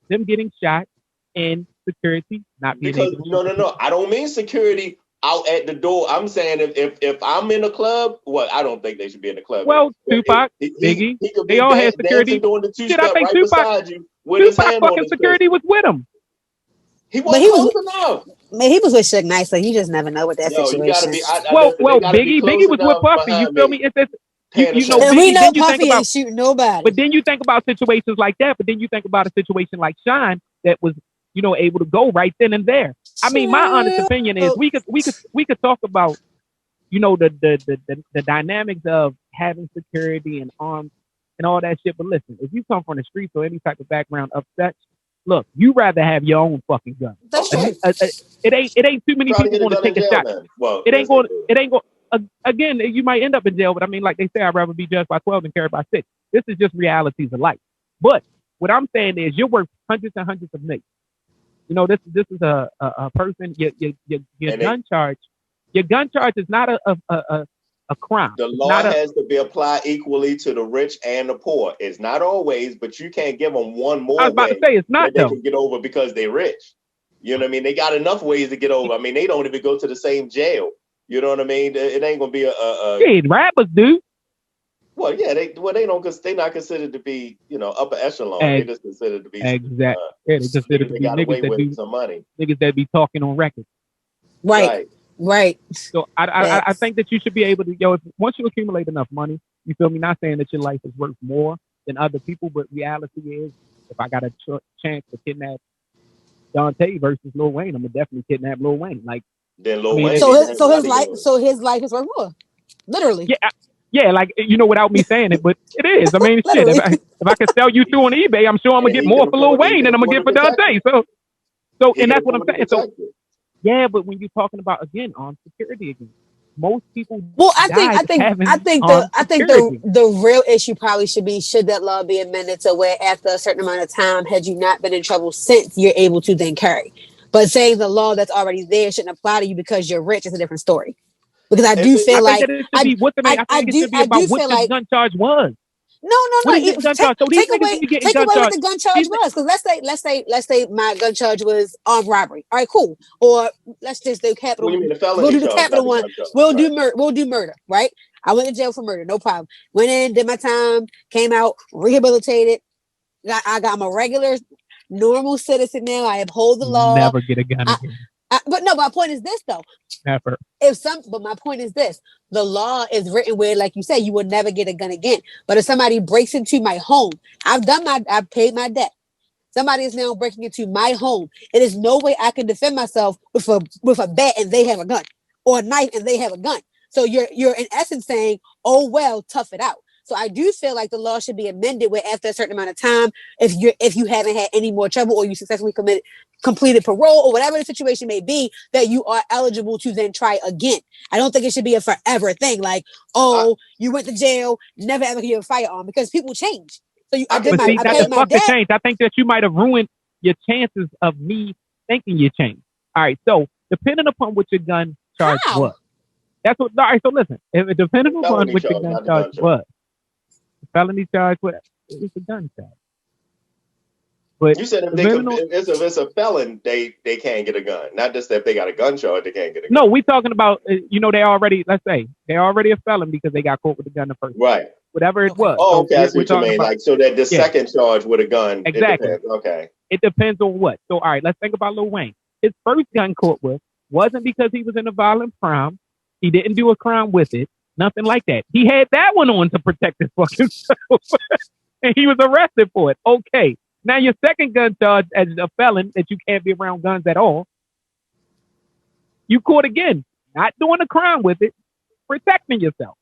them getting shot and security not being able to. No. I don't mean security out at the door. I'm saying if I'm in a club, I don't think they should be in the club. Well, Tupac, Biggie, they all had security. Doing the Shit, I think right Tupac fucking security was with him. He wasn't close enough. Man, he was with Suge Knight, so you just never know what that situation is. Biggie was with Puffy. You feel me? And we know Puffy ain't shooting nobody. But then you think about situations like that. But then you think about a situation like Shine that was, able to go right then and there. I mean, my honest opinion is we could talk about, the dynamics of having security and arms and all that shit. But listen, if you come from the streets or any type of background of such, look, you rather have your own fucking gun. That's true. It ain't too many people going to take a shot. Well, it ain't going. Again, you might end up in jail, but I mean, like they say, I'd rather be judged by 12 than carried by 6. This is just realities of life. But what I'm saying is, you're worth hundreds and hundreds of millions. This is a person. Your gun charge. Your gun charge is not a crime. The law has to be applied equally to the rich and the poor. It's not always, but you can't give them one more. I was about to say it's not. They can get over because they're rich. You know what I mean? They got enough ways to get over. I mean, they don't even go to the same jail. You know what I mean? It ain't gonna be Hey, rappers do. Well, yeah, they don't, because they're not considered to be, upper echelon. They just considered to be exactly. They considered to be niggas that do some money. Niggas that be talking on record. Right. So I think that you should be able to, once you accumulate enough money, you feel me? Not saying that your life is worth more than other people, but reality is, if I got a chance to kidnap Dante versus Lil Wayne, I'm gonna definitely kidnap Lil Wayne. Like, then Lil Wayne. So his life is worth more. Literally. Yeah, like, without me saying it, but it is. I mean, shit. If I can sell you two on eBay, I'm sure I'm gonna get more for Lil Wayne than I'm gonna get for Dante. So, and that's what I'm saying. So, yeah, but when you're talking about, again, armed security again, most people. Well, I think the real issue probably should that law be amended to where after a certain amount of time, had you not been in trouble since, you're able to then carry. But saying the law that's already there shouldn't apply to you because you're rich is a different story. Because I do feel like I think it should be about what the gun charge was. No. Take away what the gun charge was. Because let's say my gun charge was armed robbery. All right, cool. Or let's just do capital. We'll do the capital one. We'll do murder. Right? I went to jail for murder. No problem. Went in, did my time, came out, rehabilitated. I'm a regular, normal citizen now. I uphold the law. Never get a gun again. But no, my point is this though. Never. But my point is this: the law is written where, like you said, you will never get a gun again. But if somebody breaks into my home, I've paid my debt. Somebody is now breaking into my home. It is no way I can defend myself with a bat and they have a gun, or a knife and they have a gun. So you're in essence saying, "Oh well, tough it out." So I do feel like the law should be amended where after a certain amount of time, if you haven't had any more trouble or you successfully completed parole or whatever the situation may be, that you are eligible to then try again. I don't think it should be a forever thing. Like, you went to jail, never ever get a firearm, because people change. So I paid my debt. Change. I think that you might have ruined your chances of me thinking you changed. All right. So depending upon what your gun charge was, that's what. All right. So listen, if depending upon what your gun charge was. Felony charge, it's a gun charge. But you said if it's a felon, they can't get a gun. Not just if they got a gun charge, they can't get a gun. No, we talking about they already, let's say they're already a felon because they got caught with a gun the first time. Right. Whatever it was. Oh, okay, I see what you mean. Like, so that the second charge with a gun. Exactly. It depends on what. So all right, let's think about Lil Wayne. His first gun caught with wasn't because he was in a violent crime. He didn't do a crime with it. Nothing like that. He had that one on to protect his fucking self. And he was arrested for it. Okay. Now your second gun charge as a felon that you can't be around guns at all. You caught again. Not doing a crime with it. Protecting yourself.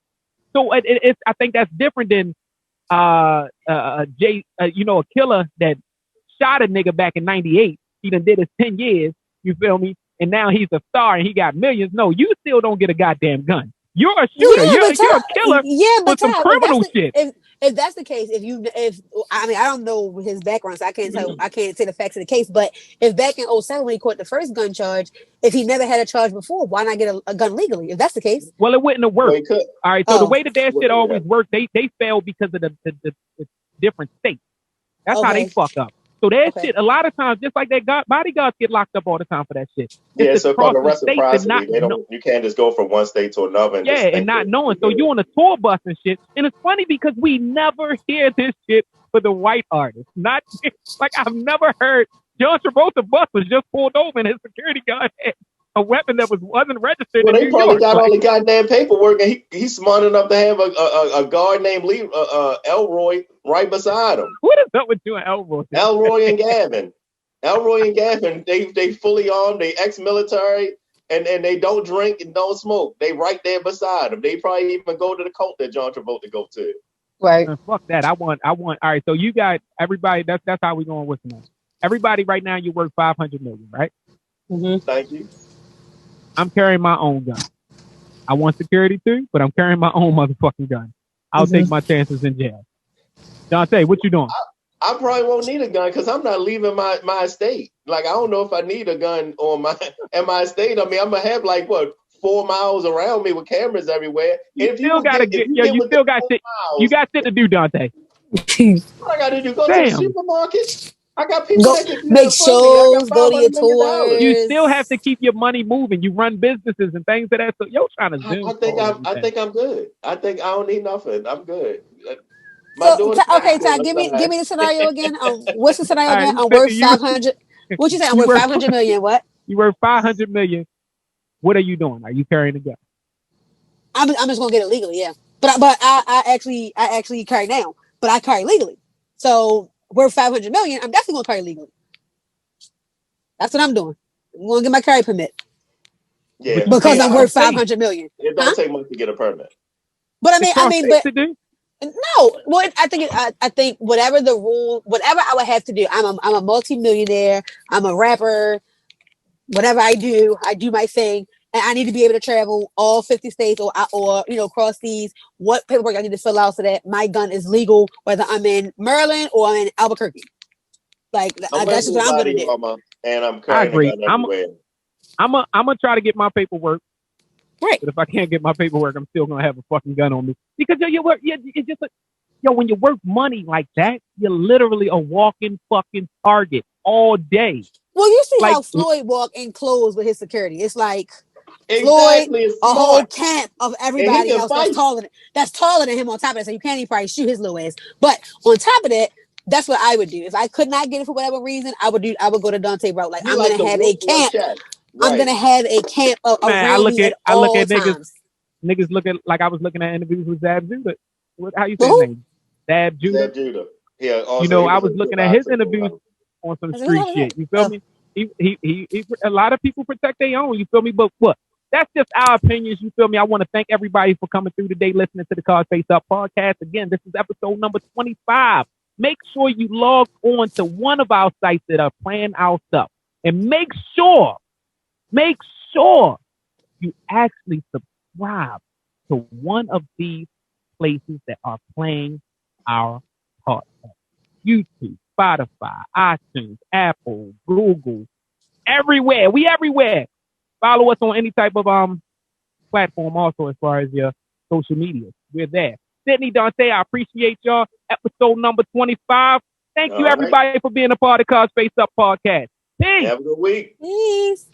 So it's I think that's different than a killer that shot a nigga back in 98. He done did his 10 years. You feel me? And now he's a star and he got millions. No, you still don't get a goddamn gun. You're a shooter. Yeah, you're a killer but with some criminal shit. If that's the case, I don't know his background, so I can't say the facts of the case. But if back in 2007 when he caught the first gun charge, if he never had a charge before, why not get a gun legally? If that's the case, well, it wouldn't have worked. All right, so the way that shit always worked, they failed because of the different states. That's how they fuck up. So that shit, a lot of times, just like that, bodyguards get locked up all the time for that shit. Yeah, so called the reciprocity. You can't just go from one state to another. And not knowing. So you on a tour bus and shit. And it's funny because we never hear this shit for the white artists. Not like I've never heard John Travolta's bus was just pulled over and his security guard had a weapon that wasn't registered. Well, they probably got all the goddamn paperwork, and he's smart enough to have a guard named Elroy right beside him. What is up with you and Elroy? Elroy and Gavin. Elroy and Gavin, they fully armed, they ex-military, and they don't drink and don't smoke. They right there beside him. They probably even go to the cult that John Travolta go to. Right. Fuck that. I want. All right. So you got everybody. That's how we going with tonight. Everybody right now, you worth $500 million, right? Mm-hmm. Thank you. I'm carrying my own gun. I want security too, but I'm carrying my own motherfucking gun. I'll take my chances in jail. Dante, what you doing? I probably won't need a gun because I'm not leaving my estate. Like, I don't know if I need a gun on my estate. I mean, I'm gonna have 4 miles around me with cameras everywhere. You still got shit to do, Dante. What I gotta do? Go to the supermarket. I got people that can make shows, go to your tours. You still have to keep your money moving. You run businesses and things of that. So you're trying to zoom. I think I'm good. I think I don't need nothing. I'm good. Ty, give me the scenario again. What's the scenario again? I'm worth 500. What you say? I'm worth 500 million. What? You worth 500 million. What are you doing? Are you carrying a gun? I'm just gonna get it legally, yeah. But I actually carry now, but I carry legally. So worth 500 million, I'm definitely gonna carry legally. That's what I'm doing. I'm gonna get my carry permit. Yeah, because I'm worth 500 million. It don't take much to get a permit. But no. Well, I think whatever the rule, whatever I would have to do. I'm a multi-millionaire. I'm a rapper. Whatever I do my thing, and I need to be able to travel all 50 states or cross these. What paperwork I need to fill out so that my gun is legal, whether I'm in Maryland or I'm in Albuquerque. Like that's just what I'm gonna do. And I'm I agree. I'm gonna try to get my paperwork. Right. But if I can't get my paperwork, I'm still gonna have a fucking gun on me because it's just when you work money like that, you're literally a walking fucking target all day. Well, you see how Floyd walk in clothes with his security. It's like Floyd, a whole camp of everybody else that's taller than him on top of that. So you can't even probably shoot his little ass. But on top of that, that's what I would do. If I could not get it for whatever reason, I would go to Dante route. Like, I'm gonna have a camp. Right. I'm gonna have a camp around me at all times. Niggas looking like I was looking at interviews with Zab Judah. How you say his name? Zab Judah. Zab Judah. Yeah. I was looking at his interviews on some street shit. You feel me? He a lot of people protect their own. You feel me? But what? That's just our opinions. You feel me? I want to thank everybody for coming through today, listening to the Cars Face Up podcast. Again, this is episode number 25. Make sure you log on to one of our sites that are playing our stuff, and make sure you actually subscribe to one of these places that are playing our podcast. YouTube, Spotify, iTunes, Apple, Google, everywhere. We everywhere. Follow us on any type of platform also as far as your social media. We're there. Sydney, Dante, I appreciate y'all. Episode number 25. Thank you, everybody, for being a part of Cars Face Up podcast. Peace. Have a good week. Peace.